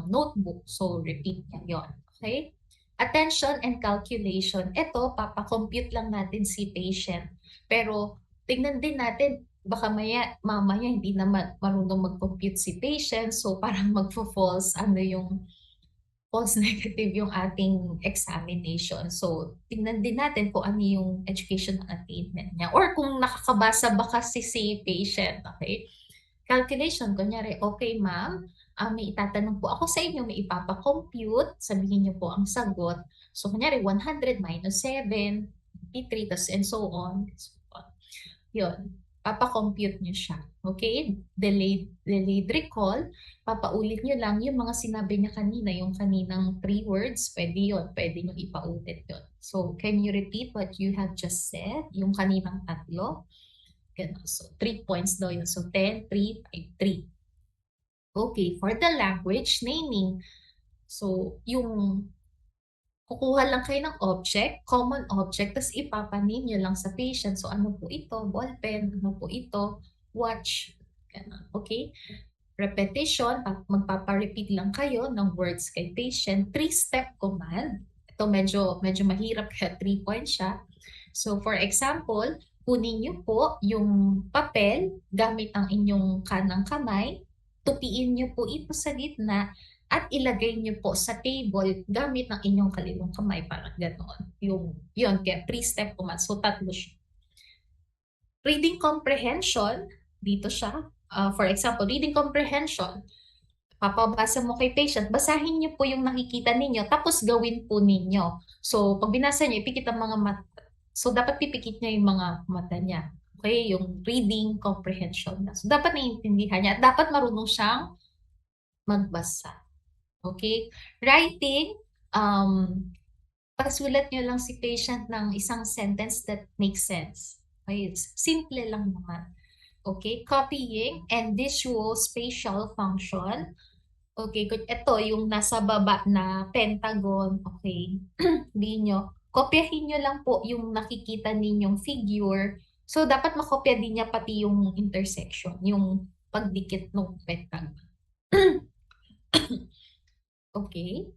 notebook. So, repeat niya yon. Okay? Attention and calculation. Ito, papakompute lang natin si patient. Pero, tingnan din natin, baka mamaya hindi naman marunong mag-compute si patient. So, parang magfo-false, false negative yung ating examination. So, tingnan din natin kung ano yung educational attainment niya. Or kung nakakabasa ba kasi si patient, okay? Calculation, kunyari, okay ma'am, may itatanong po ako sa inyo, may ipapakompute, sabihin niyo po ang sagot. So, kunyari, 100 minus 7, 53, and so on. Yun, papakompute niyo siya. Okay? Delayed recall, papaulit nyo lang yung mga sinabi niya kanina, yung kaninang 3 words, pwede yun, pwede nyo ipaulit yun. So, can you repeat what you have just said? Yung kaninang 3. Ganun. So, 3 points daw yun. So, 10, 3, 5, 3. Okay, for the language naming, so, yung kukuha lang kayo ng object, common object, tapos ipapaname nyo lang sa patient. So, ano po ito? Ballpen. Ano po ito? Watch. Ganun. Okay? Repetition, magpaparepeat lang kayo ng words kay patient. 3-step command. Ito medyo mahirap kaya 3 points siya. So for example, kunin niyo po yung papel gamit ang inyong kanang kamay, tupiin niyo po ito sa gitna at ilagay niyo po sa table gamit ang inyong kaliwang kamay, parang ganoon. Yun, kaya 3-step command. So 3 siya. Reading comprehension, dito siya. For example, reading comprehension, papabasa mo kay patient, basahin niyo po yung nakikita ninyo, tapos gawin po ninyo. So, pag binasa niyo, ipikit ang mga mata. So, dapat pipikit niya yung mga mata niya. Okay, yung reading comprehension. So, dapat naiintindihan niya. Dapat marunong siyang magbasa. Okay? Writing, pasulat niyo lang si patient ng isang sentence that makes sense. Okay? Simple lang naman. Okay, copying and visual spatial function. Okay, good. Ito yung nasa baba na pentagon. Okay, sabihin nyo, kopyahin nyo lang po yung nakikita ninyong figure. So, dapat makopya din niya pati yung intersection, yung pagdikit ng pentagon. Okay.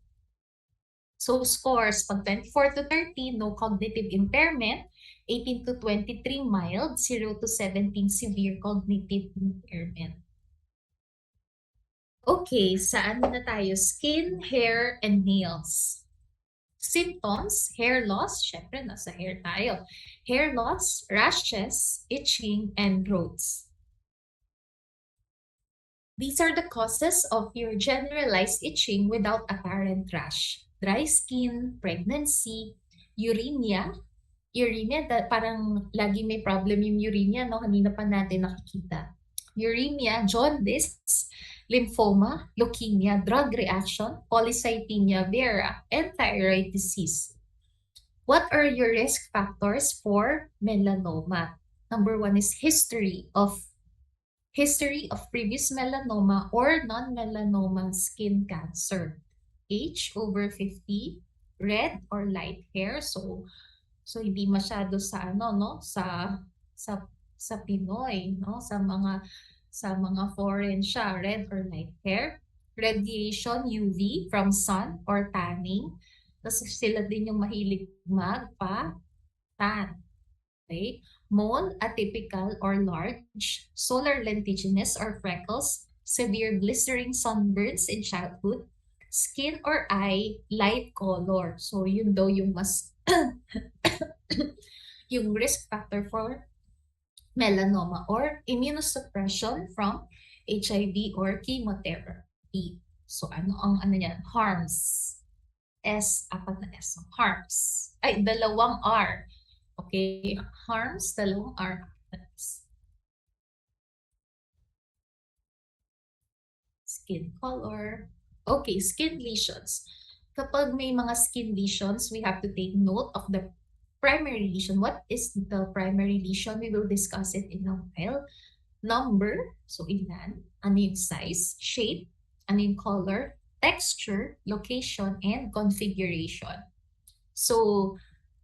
So, scores, pag 24 to 30, no cognitive impairment. 18 to 23, mild. 0 to 17, severe cognitive impairment. Okay, saan na tayo? Skin, hair, and nails. Symptoms, hair loss, syempre nasa hair tayo. Hair loss, rashes, itching, and growths. These are the causes of your generalized itching without apparent rash. Dry skin, pregnancy, uremia, parang lagi may problem yung uremia, no? Kanina pa natin nakikita. Uremia, jaundice, lymphoma, leukemia, drug reaction, polycythemia vera, and thyroid disease. What are your risk factors for melanoma? Number 1 is history of previous melanoma or non-melanoma skin cancer. Age over 50, red or light hair. So hindi masyado sa sa Pinoy, no? Sa mga foreign siya, red or light hair. Radiation UV from sun or tanning. Tapos sila din yung mahilig magpa-tan. Okay? Mole, atypical or large, solar lentiginous or freckles, severe blistering sunburns in childhood, skin or eye, light color. So yun daw yung mas yung risk factor for melanoma or immunosuppression from HIV or chemotherapy. So ano yan? Harms. S, 4 na S. Harms. Ay, 2 R. Okay, arms, dalawang arms. Skin color. Okay, skin lesions. Kapag may mga skin lesions, we have to take note of the primary lesion. What is the primary lesion? We will discuss it in a while. Number, so ilan, ano yung size, shape, ano yung color, texture, location, and configuration. So,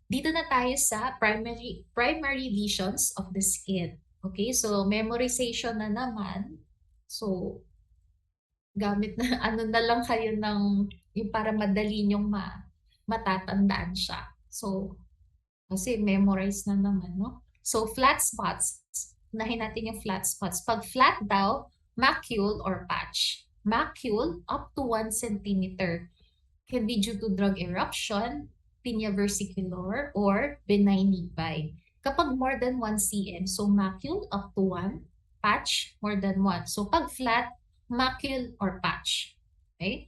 dito na tayo sa primary lesions of the skin. Okay, so memorization na naman. So, gamit na ano na lang kayo ng yung para madali nyong matatandaan siya. So, kasi memorize na naman, no? So, flat spots. Unahin natin yung flat spots. Pag flat daw, macule or patch. Macule, up to 1 centimeter. Can be due to drug eruption, pinea versicolor, or benign nevi. Kapag more than 1 cm, so macule up to 1, patch more than 1. So pag flat, macule or patch. Okay?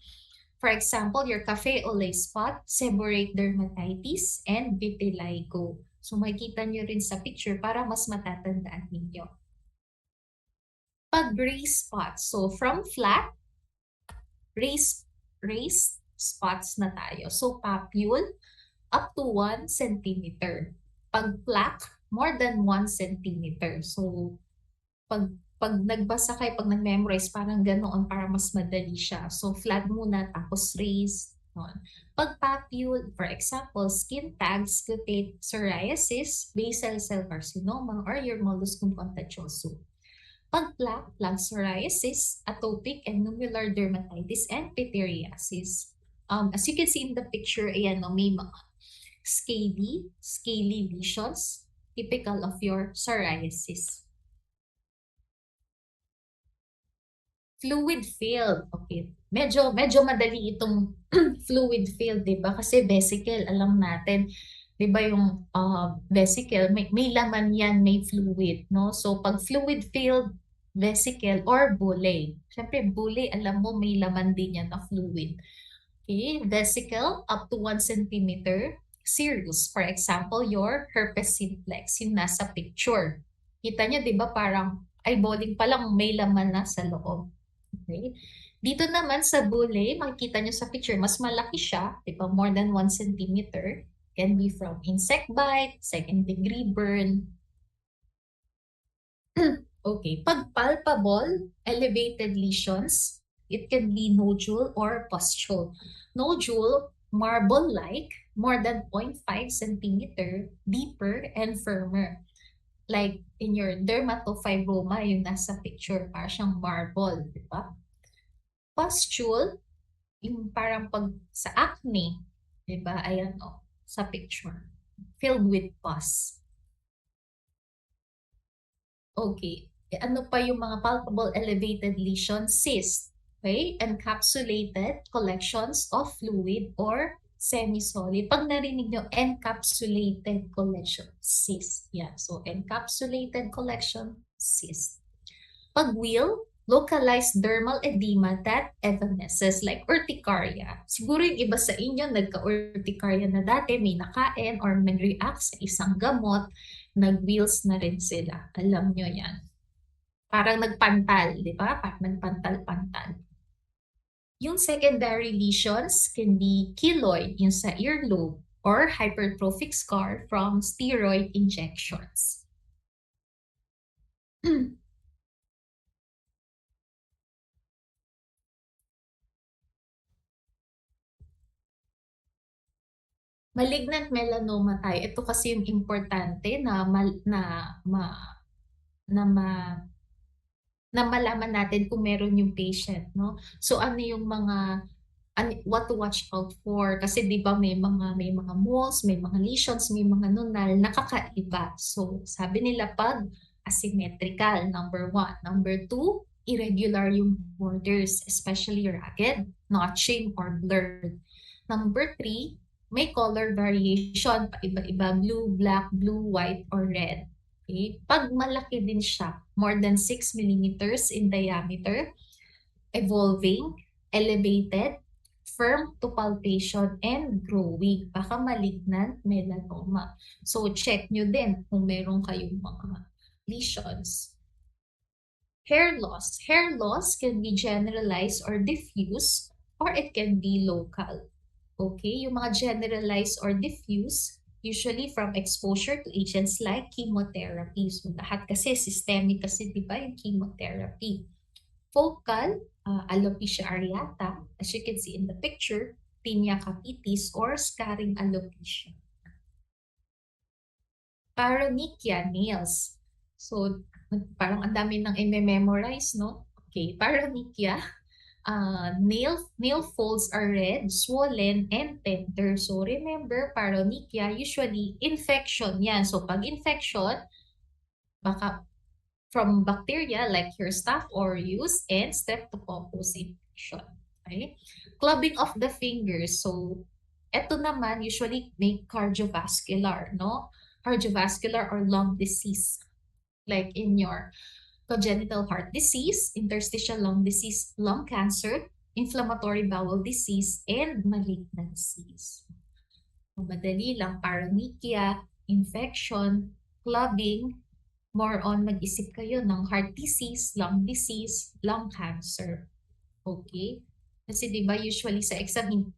For example, your cafe au lait spot, seborrheic dermatitis, and vitiligo. So makikita nyo rin sa picture para mas matatandaan ninyo. Pag gray spots, so from flat, raised spots na tayo. So papule, up to 1 centimeter. Pag plaque, more than 1 centimeter. So pag nagbasa kayo, pag nag-memorize, parang ganoon para mas madali siya. So, flat muna, tapos raised. Pag papule, for example, skin tags, cutate psoriasis, basal cell carcinoma, or your molluscum contagioso. Pag plaque psoriasis, atopic and nummular dermatitis, and pityriasis. As you can see in the picture, ayan, no, may mga scaly lesions, typical of your psoriasis. Fluid filled. Okay. Medyo madali itong fluid filled, 'di ba? Kasi vesicle, alam natin, 'di ba yung vesicle, may laman 'yan, may fluid, no? So pag fluid filled vesicle or bullae. Syempre bullae, alam mo may laman din 'yan na fluid. Okay, vesicle up to 1 centimeter. Serous, for example, your herpes simplex, yung nasa picture. Kita niyo, 'di ba, parang eyeballing pa lang may laman na sa loob. Okay. Dito naman sa bullae, makikita nyo sa picture, mas malaki siya, di ba? More than 1 centimeter. Can be from insect bite, second degree burn. Okay. Pag palpable, elevated lesions, it can be nodule or pustule. Nodule, marble-like, more than 0.5 centimeter, deeper and firmer. Like in your dermatofibroma, yung nasa picture, parang siyang marble, di ba? Pustule, yung parang pag sa acne, di ba? Ayan o, sa picture. Filled with pus. Okay. Ano pa yung mga palpable elevated lesion? Cyst. Okay? Encapsulated collections of fluid or semi-solid. Pag narinig nyo, encapsulated collection, cyst. Yeah. So, encapsulated collection, cyst. Pag wheal, localized dermal edema that evanesces like urticaria. Siguro yung iba sa inyo nagka-urticaria na dati, may nakain or nag-react sa isang gamot, nag-wheals na rin sila. Alam nyo yan. Parang nagpantal, di ba? Parang nagpantal-pantal. Yung secondary lesions can be keloid, yung sa earlobe, or hypertrophic scar from steroid injections. Malignant melanoma tayo. Ito kasi yung importante na malaman natin kung meron yung patient, no? So ano yung mga what to watch out for, kasi 'di ba may mga moles, may mga lesions, may mga nunal nakakaiba. So sabi nila pag asymmetrical, number 1. Number 2, irregular yung borders, especially ragged, notching, or blurred. Number 3, may color variation, iba-iba, blue, black, blue, white, or red. Okay? Pag malaki din siya, more than 6 millimeters in diameter, evolving, elevated, firm to palpation and growing. Baka malignant melanoma. So, check nyo din kung meron kayong mga lesions. Hair loss. Hair loss can be generalized or diffuse, or it can be local. Okay, yung mga generalized or diffuse, usually from exposure to agents like chemotherapy. So, lahat kasi systemic kasi, di ba, yung chemotherapy. Focal, alopecia areata, as you can see in the picture, tinea capitis, or scarring alopecia. Paronychia nails. So, parang ang dami nang i-memorize, no? Okay, paronychia. Nail folds are red, swollen, and tender. So, remember, paronychia, usually, infection yan. So, pag infection, baka from bacteria like your Staph aureus and Streptococcus infection. Okay? Clubbing of the fingers. So, eto naman, usually may cardiovascular, no? Cardiovascular or lung disease. Like in your congenital heart disease, interstitial lung disease, lung cancer, inflammatory bowel disease, and malignancies. Madali lang, paronychia, infection, clubbing, more on mag-isip kayo ng heart disease, lung cancer. Okay? Kasi di ba usually sa exam,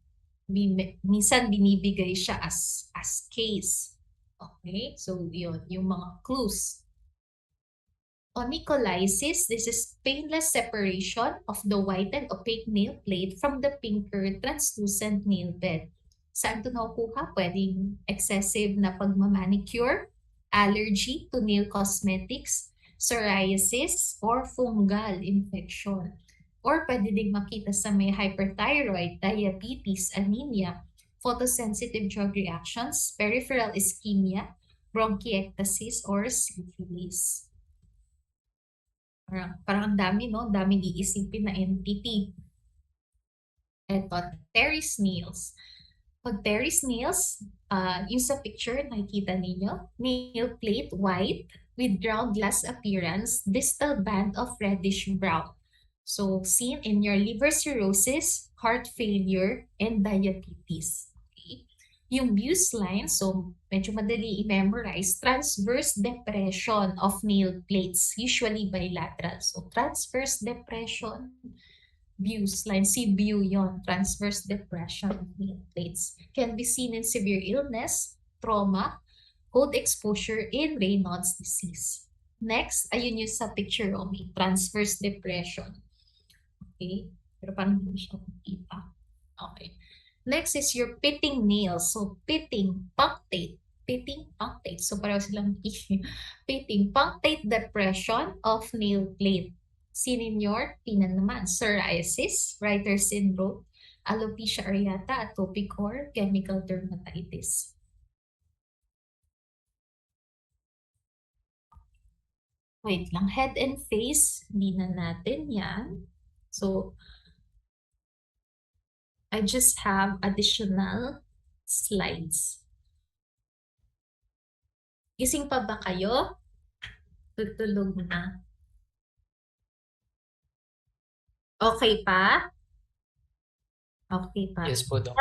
minsan binibigay siya as case. Okay? So, yun, yung mga clues. Onycholysis, this is painless separation of the white and opaque nail plate from the pinker translucent nail bed. Saan ito nakukuha? Pwedeng excessive na pagmamanicure, allergy to nail cosmetics, psoriasis, or fungal infection. Or pwede ding makita sa may hyperthyroid, diabetes, anemia, photosensitive drug reactions, peripheral ischemia, bronchiectasis, or syphilis. Parang ang dami, no? Daming iisipin na entity. Ito, Terry's nails. Pag Terry's nails, yung sa picture, nakikita ninyo, nail plate white with ground glass appearance, distal band of reddish brown. So, seen in your liver cirrhosis, heart failure, and diabetes. Yung Buse line, so medyo madali i-memorize, transverse depression of nail plates, usually bilateral. So transverse depression, Buse line, si Bue yon, transverse depression of nail plates. Can be seen in severe illness, trauma, cold exposure, in Raynaud's disease. Next, ayun yung sa picture o may transverse depression. Okay, pero parang hindi siya makita. Okay. Next is your pitting nails. So, pitting, punctate. Pitting, punctate. So, pareho silang pitting, punctate depression of nail plate. Seen in your tingnan naman, psoriasis, Reiter syndrome, alopecia areata, atopic or chemical dermatitis. Wait lang, head and face, hindi na natin yan. So, I just have additional slides. Gising pa ba kayo? Tutulog na. Okay pa? Okay pa. Yes po, Doc.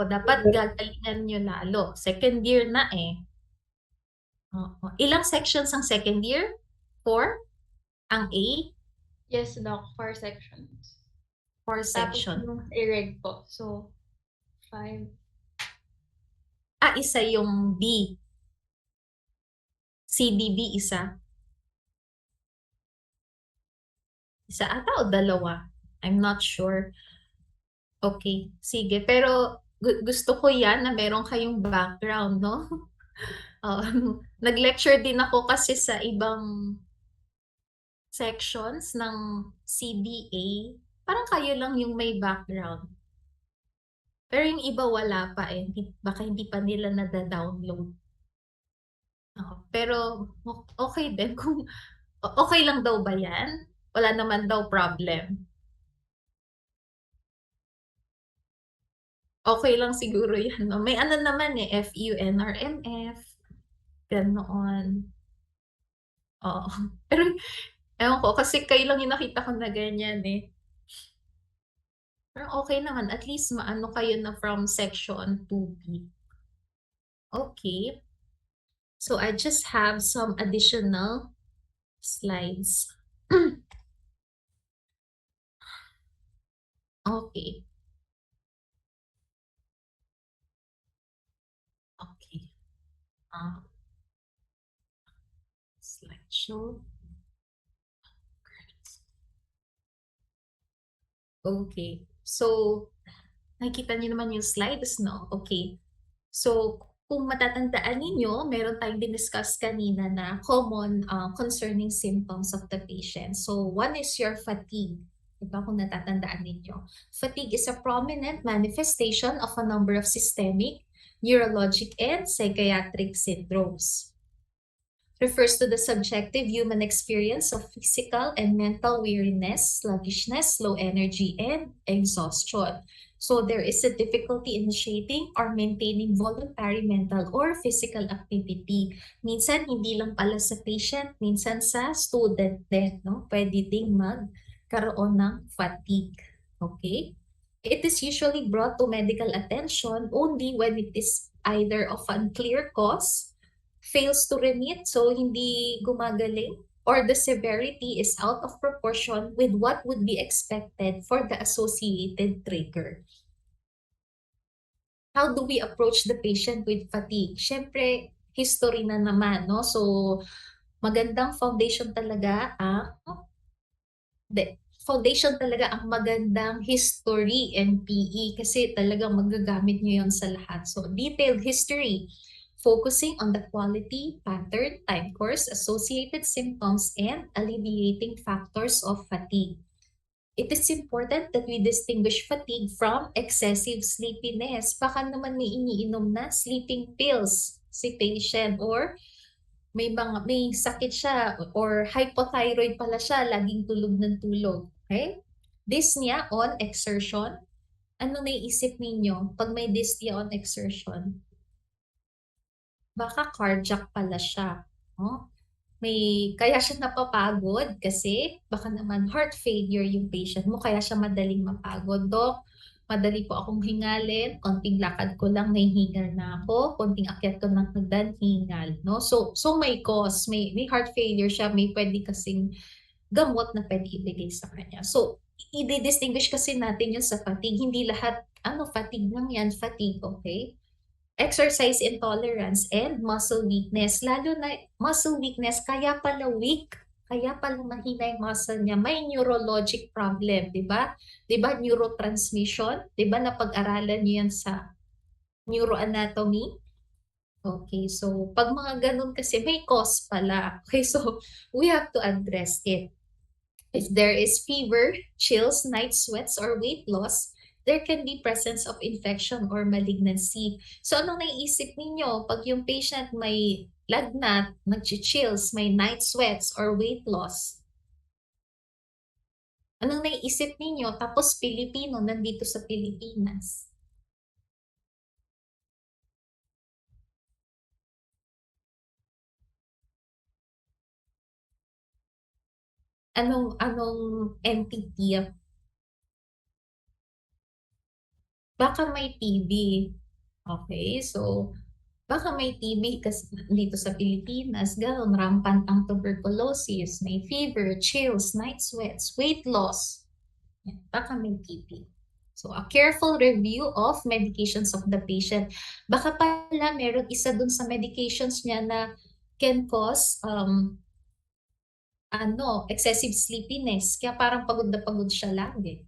Dapat gagalingan nyo lalo. Second year na eh. Oo. Ilang sections ang second year? 4? Ang A? Yes, Doc, 4 sections. 4 Tapos section. yung i-read po. So, 5. Isa yung B. CDB isa. Isa ata o dalawa? I'm not sure. Okay, sige. Pero gusto ko yan na meron kayong background, no? Nag-lecture din ako kasi sa ibang sections ng CBA. Parang kayo lang yung may background. Pero yung iba wala pa eh. Baka hindi pa nila nada-download. Pero okay din kung okay lang daw ba yan? Wala naman daw problem. Okay lang siguro yan. No? May ano naman eh, FUNRMF. Ganoon. Oo. Pero ewan ko, kasi kayo lang yung nakita ko na ganyan eh. Parang okay naman, at least maano kayo na from section 2B. Okay. So I just have some additional slides. Okay. Okay. Slideshow. Okay. So, nakikita niyo naman yung slides, no? Okay. So, kung matatandaan ninyo, meron tayong diniscuss kanina na common concerning symptoms of the patient. So, one is your fatigue. Diba kung natatandaan ninyo? Fatigue is a prominent manifestation of a number of systemic, neurologic, and psychiatric syndromes. Refers to the subjective human experience of physical and mental weariness, sluggishness, low energy, and exhaustion. So there is a difficulty initiating or maintaining voluntary mental or physical activity. Minsan, hindi lang pala sa patient, minsan sa student din, no? Pwede ding magkaroon ng fatigue. Okay? It is usually brought to medical attention only when it is either of unclear cause, fails to remit, so hindi gumagaling, or the severity is out of proportion with what would be expected for the associated trigger. How do we approach the patient with fatigue? Siyempre, history na naman, no? So, magandang foundation talaga ang magandang history and PE kasi talagang magagamit nyo yon sa lahat. So, detailed history, focusing on the quality, pattern, time course, associated symptoms, and alleviating factors of fatigue. It is important that we distinguish fatigue from excessive sleepiness. Baka naman may iniinom na sleeping pills si patient, or may sakit siya or hypothyroid pala siya, laging tulog ng tulog. Okay? Dyspnea on exertion. Ano naiisip ninyo pag may dyspnea on exertion? Baka cardiac pala siya. No? Kaya siya napapagod kasi baka naman heart failure yung patient mo, kaya siya madaling mapagod. Dok, madali po akong hingalin, konting lakad ko lang, nahihingal na ako, konting akyat ko ng hagdan, hingal. No? So may cause, may heart failure siya, may pwede kasing gamot na pwede ibigay sa kanya. So, i-distinguish kasi natin yun sa fatigue. Hindi lahat, fatigue lang yan, fatigue, okay? Exercise intolerance and muscle weakness. Lalo na muscle weakness, kaya pala weak, kaya pala mahina yung muscle niya. May neurologic problem, di ba? Di ba neurotransmission? Di ba napag-aralan niyo yan sa neuroanatomy? Okay, so pag mga ganun kasi may cause pala. Okay, so we have to address it. If there is fever, chills, night sweats, or weight loss, there can be presence of infection or malignancy. So anong naiisip ninyo pag yung patient may lagnat, nag-chills, may night sweats, or weight loss? Anong naiisip ninyo? Tapos Pilipino, nandito sa Pilipinas. Anong entity? Baka may TB. Okay, so baka may TB kasi dito sa Pilipinas, gano'n, rampant ang tuberculosis, may fever, chills, night sweats, weight loss. Yan, baka may TB. So, a careful review of medications of the patient. Baka pala meron isa dun sa medications niya na can cause excessive sleepiness. Kaya parang pagod na pagod siya lagi.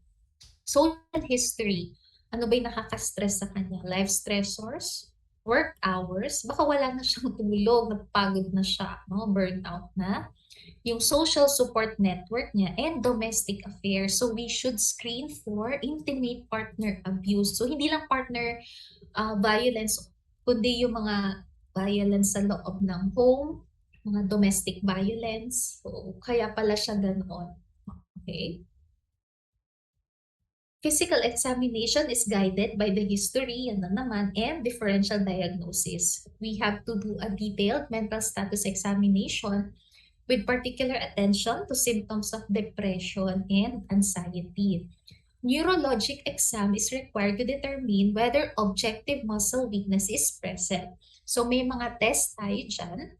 Social history. Ano ba yung nakaka-stress sa kanya? Life stressors, work hours, baka wala na siyang tulog, napagod na siya, no? Burnout na. Yung social support network niya and domestic affairs. So we should screen for intimate partner abuse. So hindi lang partner violence, kundi yung mga violence sa loob ng home, mga domestic violence. So kaya pala siya ganoon. Okay? Physical examination is guided by the history, yan na naman, and differential diagnosis. We have to do a detailed mental status examination with particular attention to symptoms of depression and anxiety. neurologic exam is required to determine whether objective muscle weakness is present. So may mga test tayo dyan.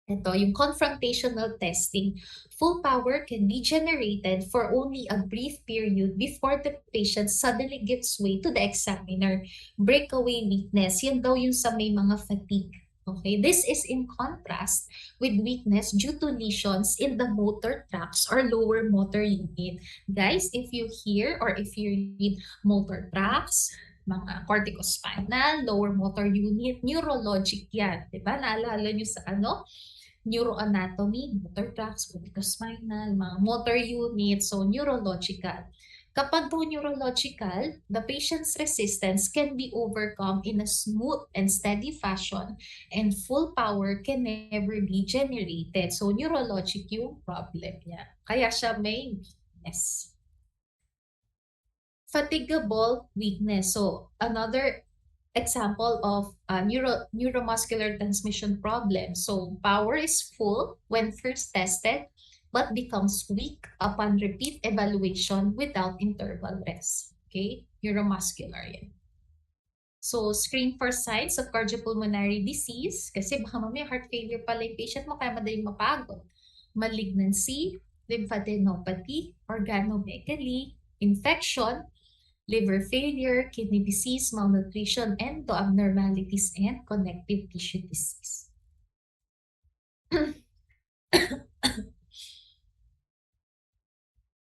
Ito, yung confrontational testing. Full power can be generated for only a brief period before the patient suddenly gives way to the examiner. Breakaway weakness, yan daw yung sa may mga fatigue. Okay, this is in contrast with weakness due to lesions in the motor tracts or lower motor unit. Guys, if you hear or if you read motor tracts, mga corticospinal, lower motor unit, neurologic yan. Diba? Naalala nyo sa neuroanatomy, motor tracts, corticospinal, mga motor units, so neurological. Kapag po neurological, the patient's resistance can be overcome in a smooth and steady fashion and full power can never be generated. So neurologic yung problem niya. Kaya siya may weakness. Fatigable weakness. So another example of neuromuscular transmission problem. So power is full when first tested, but becomes weak upon repeat evaluation without interval rest. Okay, neuromuscular yan. So screen for signs of cardiopulmonary disease, kasi baka mamaya heart failure pala yung patient mo, kaya madaling mapagod. Malignancy, lymphadenopathy, organomegaly, infection, liver failure, kidney disease, malnutrition, endo abnormalities, and connective tissue disease.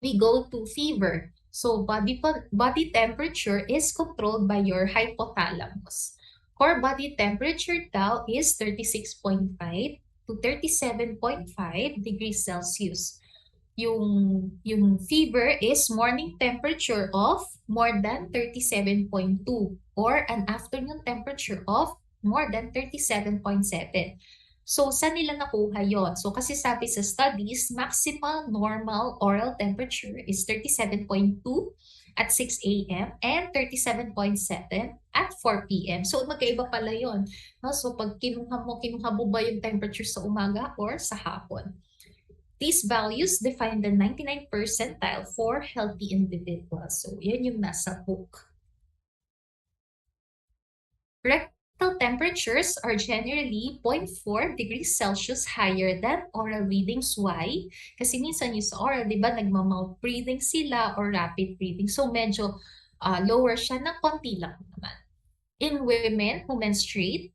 We go to fever. So body temperature is controlled by your hypothalamus. Core body temperature daw is 36.5 to 37.5 degrees Celsius. Yung fever is morning temperature of more than 37.2 or an afternoon temperature of more than 37.7. So, saan nila nakuha yon? So, kasi sabi sa studies, maximal normal oral temperature is 37.2 at 6 a.m. and 37.7 at 4 p.m. So, magkaiba pala yon. No? So, pag kinuha mo ba yung temperature sa umaga or sa hapon? These values define the 99th percentile for healthy individuals. So, yan yung nasa book. Rectal temperatures are generally 0.4 degrees Celsius higher than oral readings. Why? Kasi minsan yung sa oral, di ba, nagmamouth breathing sila or rapid breathing. So, medyo lower siya ng konti lang naman. In women who menstruate,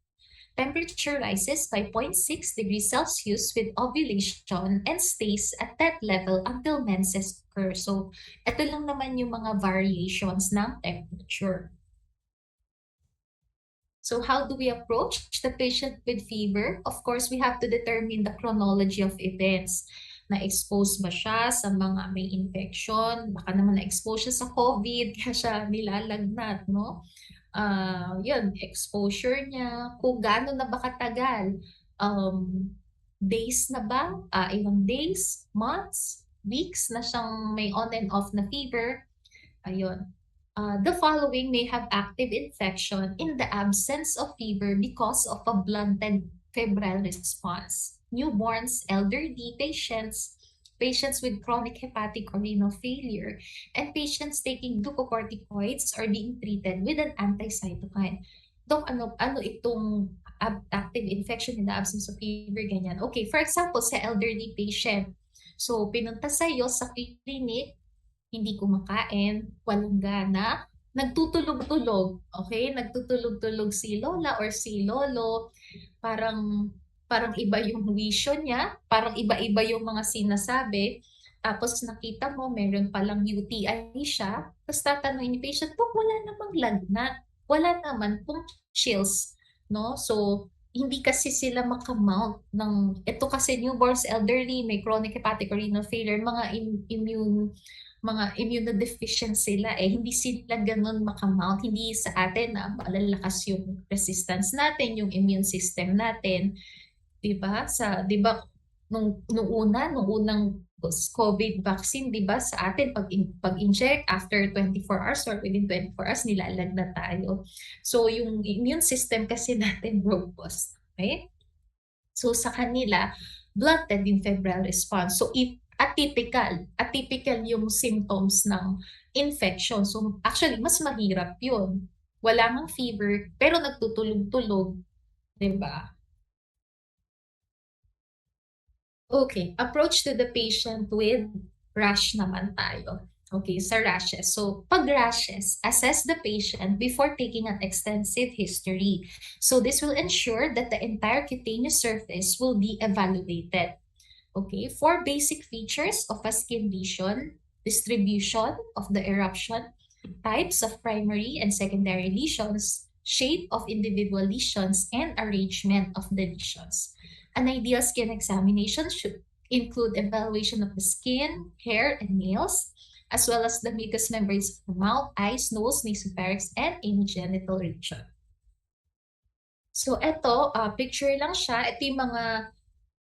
temperature rises by 0.6 degrees Celsius with ovulation and stays at that level until menses occur. So, ito lang naman yung mga variations ng temperature. So, how do we approach the patient with fever? Of course, we have to determine the chronology of events. Na-expose ba siya sa mga may infection? Baka naman na-expose siya sa COVID, kaya siya nilalagnat, no? Yun, exposure niya, kung gaano na ba katagal, days na ba, ilang days, months, weeks na siyang may on and off na fever. Ayun. The following may have active infection in the absence of fever because of a blunted febrile response. Newborns, elderly patients, patients with chronic hepatic or renal failure, and patients taking glucocorticoids are being treated with an anti-cytokine. Dok, ano itong active infection in the absence of fever, ganyan. Okay, for example, sa elderly patient. So, pinunta sa'yo sa clinic, hindi kumakain, walang gana, nagtutulog-tulog, okay? Nagtutulog-tulog si lola or si lolo, parang iba yung wisyo niya, parang iba-iba yung mga sinasabi, tapos nakita mo meron palang UTI siya, tapos tatanungin ni patient, wala namang lagnat, wala naman pong chills, no? So, hindi kasi sila makamount ng, ito kasi newborns, elderly, may chronic hepatic or renal failure, mga immunodeficient sila hindi sila ganun makamount. Hindi sa atin na malalakas yung resistance natin, yung immune system natin. Diba? Diba, nung unang COVID vaccine, diba, sa atin, pag-inject after 24 hours or within 24 hours, nilalag na tayo. So, yung immune system kasi natin robust. Okay? So, sa kanila, blunted in febrile response. So, if atypical. Atypical yung symptoms ng infection. So actually, mas mahirap yun. Wala ngang fever, pero nagtutulog-tulog, di ba? Okay, approach to the patient with rash naman tayo. Okay, sa rashes. So, pag rashes, assess the patient before taking an extensive history. So, this will ensure that the entire cutaneous surface will be evaluated. Okay, 4 basic features of a skin lesion: distribution of the eruption, types of primary and secondary lesions, shape of individual lesions, and arrangement of the lesions. An ideal skin examination should include evaluation of the skin, hair, and nails, as well as the mucous membranes of the mouth, eyes, nose, nasopharynx, and any genital region. So, picture lang siya. Ito yung mga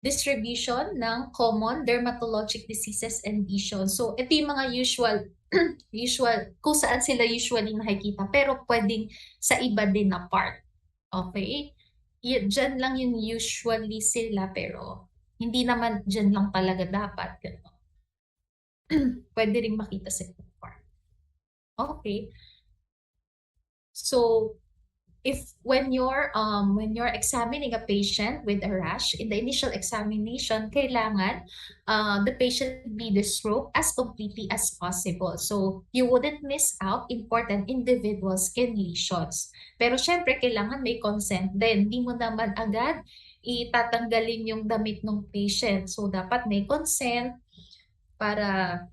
distribution ng common dermatologic diseases and lesions. So, ito yung mga usual, kung saan sila usually nakikita, pero pwedeng sa iba din na part. Okay? Diyan lang yung usually sila, pero hindi naman diyan lang talaga dapat. Pwede rin makita sa ibang part. Okay. So, when you're examining a patient with a rash, in the initial examination, kailangan the patient be disrobed as completely as possible. So you wouldn't miss out important individual skin lesions. Pero syempre, kailangan may consent din. Hindi mo naman agad itatanggalin yung damit ng patient. So dapat may consent para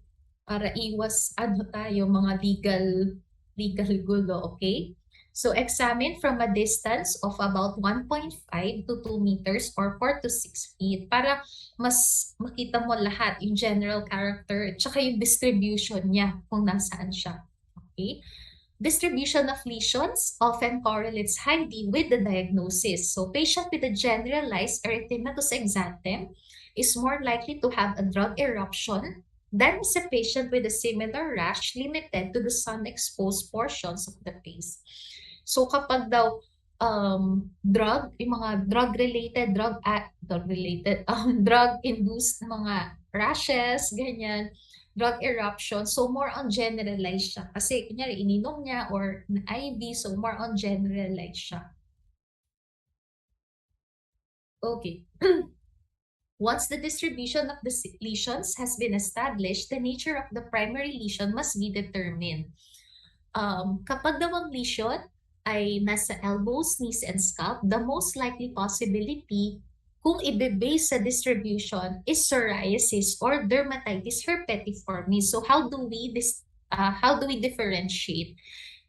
iwas mga legal gulo, okay? So examine from a distance of about 1.5 to 2 meters or 4 to 6 feet para mas makita mo lahat yung general character at saka yung distribution niya kung nasaan siya. Okay? Distribution of lesions often correlates highly with the diagnosis. So patient with a generalized erythematous exanthem is more likely to have a drug eruption than is a patient with a similar rash limited to the sun-exposed portions of the face. So kapag daw yung mga drug-induced mga rashes, ganyan, drug eruption, so more on generalized siya. Kasi kunyari ininom niya or IV, so more on generalized siya. Okay. Once the distribution of the lesions has been established, the nature of the primary lesion must be determined. Kapag daw ang lesion ay nasa elbows, knees, and scalp, the most likely possibility kung ibe-base sa distribution is psoriasis or dermatitis herpetiformis. So how do we differentiate?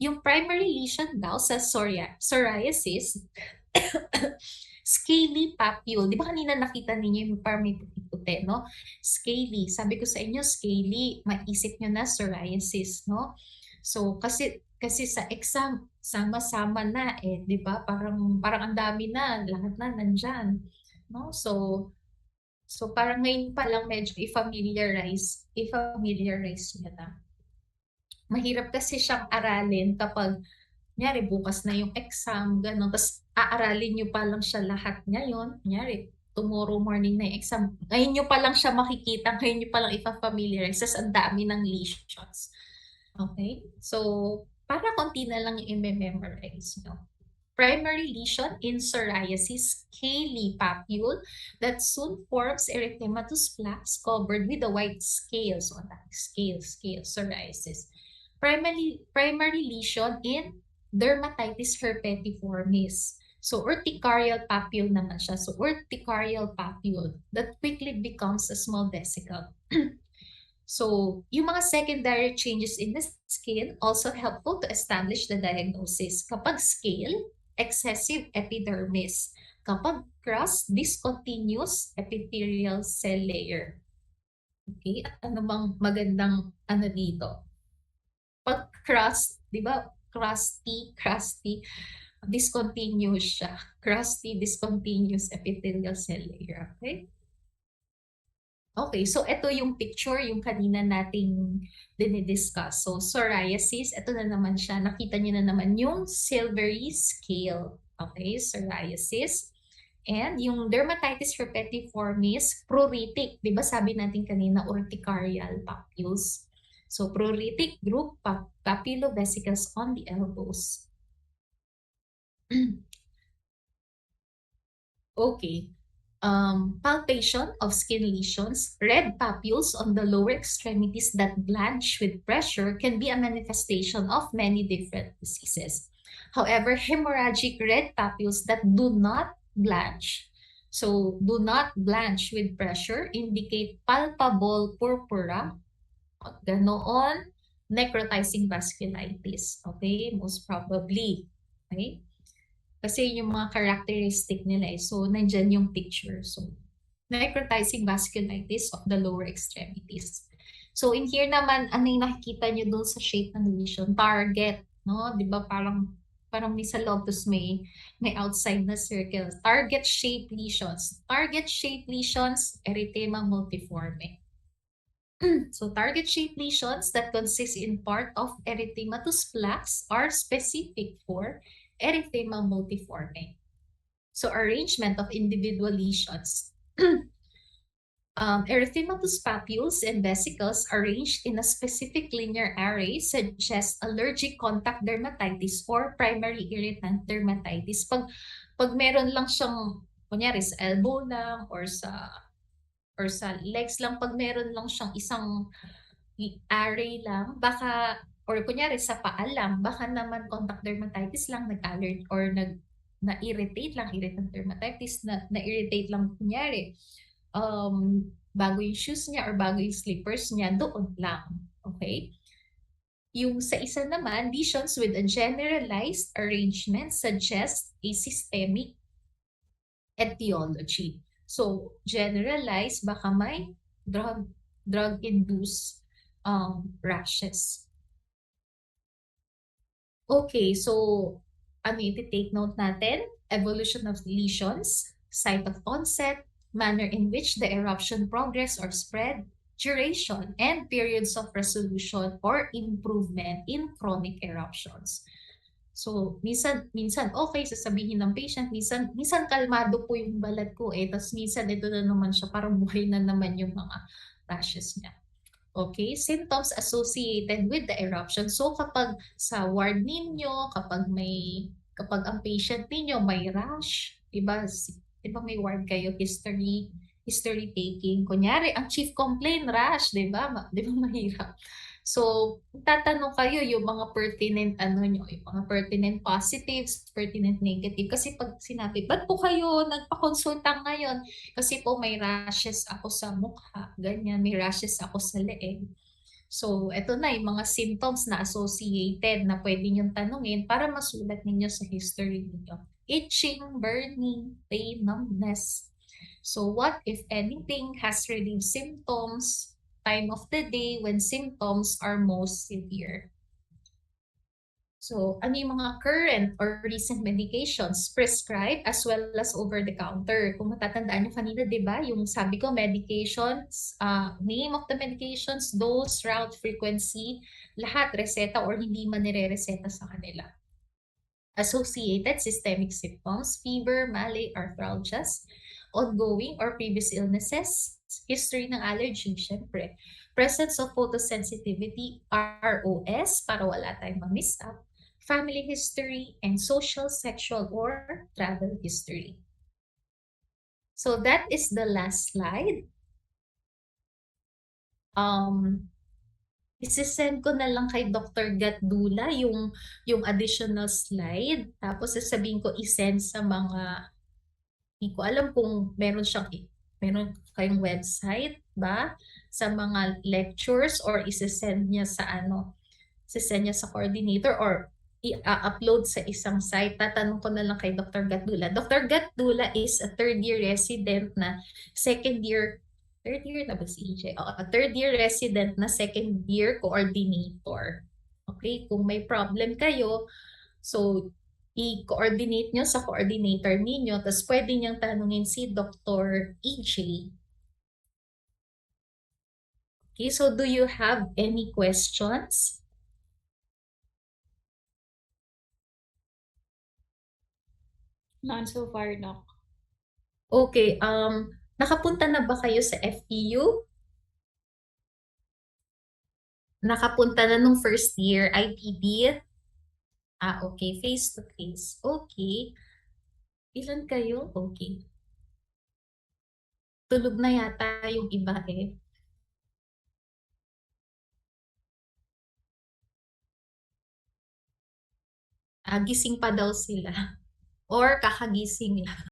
Yung primary lesion daw sa psoriasis, scaly papule. Di ba kanina nakita ninyo yung parang may puti-puti, no? Scaly. Sabi ko sa inyo, scaly, maisip nyo na psoriasis, no? So, kasi sa exam, sama-sama na di ba? Parang ang dami na, lahat na nandyan. No? So parang ngayon pa lang medyo i-familiarize nyo na. Mahirap kasi siyang aralin kapag kunyari, bukas na yung exam, gano'n. Tapos aaralin nyo pa lang siya lahat ngayon. Kunyari, tomorrow morning na yung exam. Ngayon nyo pa lang siya makikita, ngayon nyo pa lang ipa-familiarize. Tapos ang dami ng lesions. Okay? So, para konti na lang yung i-memorize nyo. Primary lesion in psoriasis, scaly papule that soon forms erythematous plaques covered with a white scale. So, scale, psoriasis. Primary lesion in dermatitis herpetiformis. So, urticarial papule naman siya. So, urticarial papule that quickly becomes a small vesicle. So, yung mga secondary changes in the skin also helpful to establish the diagnosis. Kapag scale, excessive epidermis. Kapag crust, discontinuous epithelial cell layer. Okay? Ano bang magandang dito? Pag crust, di ba? Crusty, discontinuous siya. Crusty, discontinuous epithelial cell layer. Okay? Okay, so ito yung picture, yung kanina nating dinidiscuss. So, psoriasis, ito na naman siya. Nakita niyo na naman yung silvery scale. Okay, psoriasis. And yung dermatitis herpetiformis, pruritic. Di ba sabi natin kanina, urticarial papules. So, pruritic group, papullovesicles on the elbows. Okay. Palpation of skin lesions, red papules on the lower extremities that blanch with pressure can be a manifestation of many different diseases. However, hemorrhagic red papules that do not blanch, so do not blanch with pressure, indicate palpable purpura, ganoon, necrotizing vasculitis. Okay, most probably. Okay? Kasi yung mga characteristic nila So, nandyan yung picture. So, necrotizing vasculitis of the lower extremities. So, in here naman, ano yung nakikita nyo doon sa shape ng lesion? Target, no? Di ba parang may sa loob, tapos may outside na circle. Target shape lesions. Target shape lesions, erythema multiforme. So, target shape lesions that consist in part of erythematous plaques are specific for erythema multiforme. So, arrangement of individual lesions. Erythematous papules and vesicles arranged in a specific linear array suggest allergic contact dermatitis or primary irritant dermatitis. Pag meron lang siyang, kunyari sa elbow lang or sa legs lang, pag meron lang siyang isang array lang, baka, or kunyari sa paa lang, baka naman contact dermatitis lang, nag-alert or na-irritate lang, irritant dermatitis, na-irritate lang kunyari, bago yung shoes niya or bago yung slippers niya, doon lang. Okay? Yung sa isa naman, lesions with a generalized arrangement suggest a systemic etiology. So, generalized, baka may drug-induced rashes. Okay, so ano yung take note natin? Evolution of lesions, site of onset, manner in which the eruption progress or spread, duration, and periods of resolution or improvement in chronic eruptions. So, minsan okay, sasabihin ng patient, minsan kalmado po yung balat ko tapos minsan ito na naman siya, parang buhay na naman yung mga rashes niya. Okay, symptoms associated with the eruption. So kapag sa ward ninyo, kapag ang patient ninyo may rash, diba may ward kayo, history taking. Kunyari, ang chief complaint rash, diba mahirap. So, tatanong kayo yung mga pertinent yung mga pertinent positives, pertinent negative. Kasi pag sinabi, ba't po kayo nagpa-consulta ngayon? Kasi po may rashes ako sa mukha, ganyan, may rashes ako sa leeg. So, eto na yung mga symptoms na associated na pwede niyong tanungin para masulat ninyo sa history niyo. Itching, burning, pain, numbness. So, what if anything has relief symptoms? Time of the day when symptoms are most severe. So, ano yung mga current or recent medications prescribed as well as over-the-counter? Kung matatandaan nyo kanina, di ba? Yung sabi ko, medications, name of the medications, dose, route, frequency, lahat reseta or hindi man nire-reseta sa kanila. Associated systemic symptoms, fever, malaise, arthralgias, ongoing or previous illnesses, history ng allergy, syempre. Presence of photosensitivity, ROS, para wala tayong ma-miss up. Family history, and social, sexual, or travel history. So that is the last slide. Isesend ko na lang kay Dr. Gatdula yung additional slide. Tapos sasabihin ko isend sa mga, hindi ko alam kung meron kayong website ba sa mga lectures or isesend niya sa coordinator or i-upload sa isang site. Tatanong ko na lang kay Dr. Gatdula. Dr. Gatdula is a third-year resident na third year na ba si EJ? Third year resident na second year coordinator. Okay, kung may problem kayo, so i-coordinate nyo sa coordinator ninyo, tapos pwede niyang tanungin si Dr. EJ. Okay, so do you have any questions? None so far, Doc. Okay, nakapunta na ba kayo sa FEU? Nakapunta na nung first year IPD? Okay, face to face. Okay. Ilan kayo? Okay. Tulog na yata yung iba eh. Gising pa daw sila. Or kakagising lang.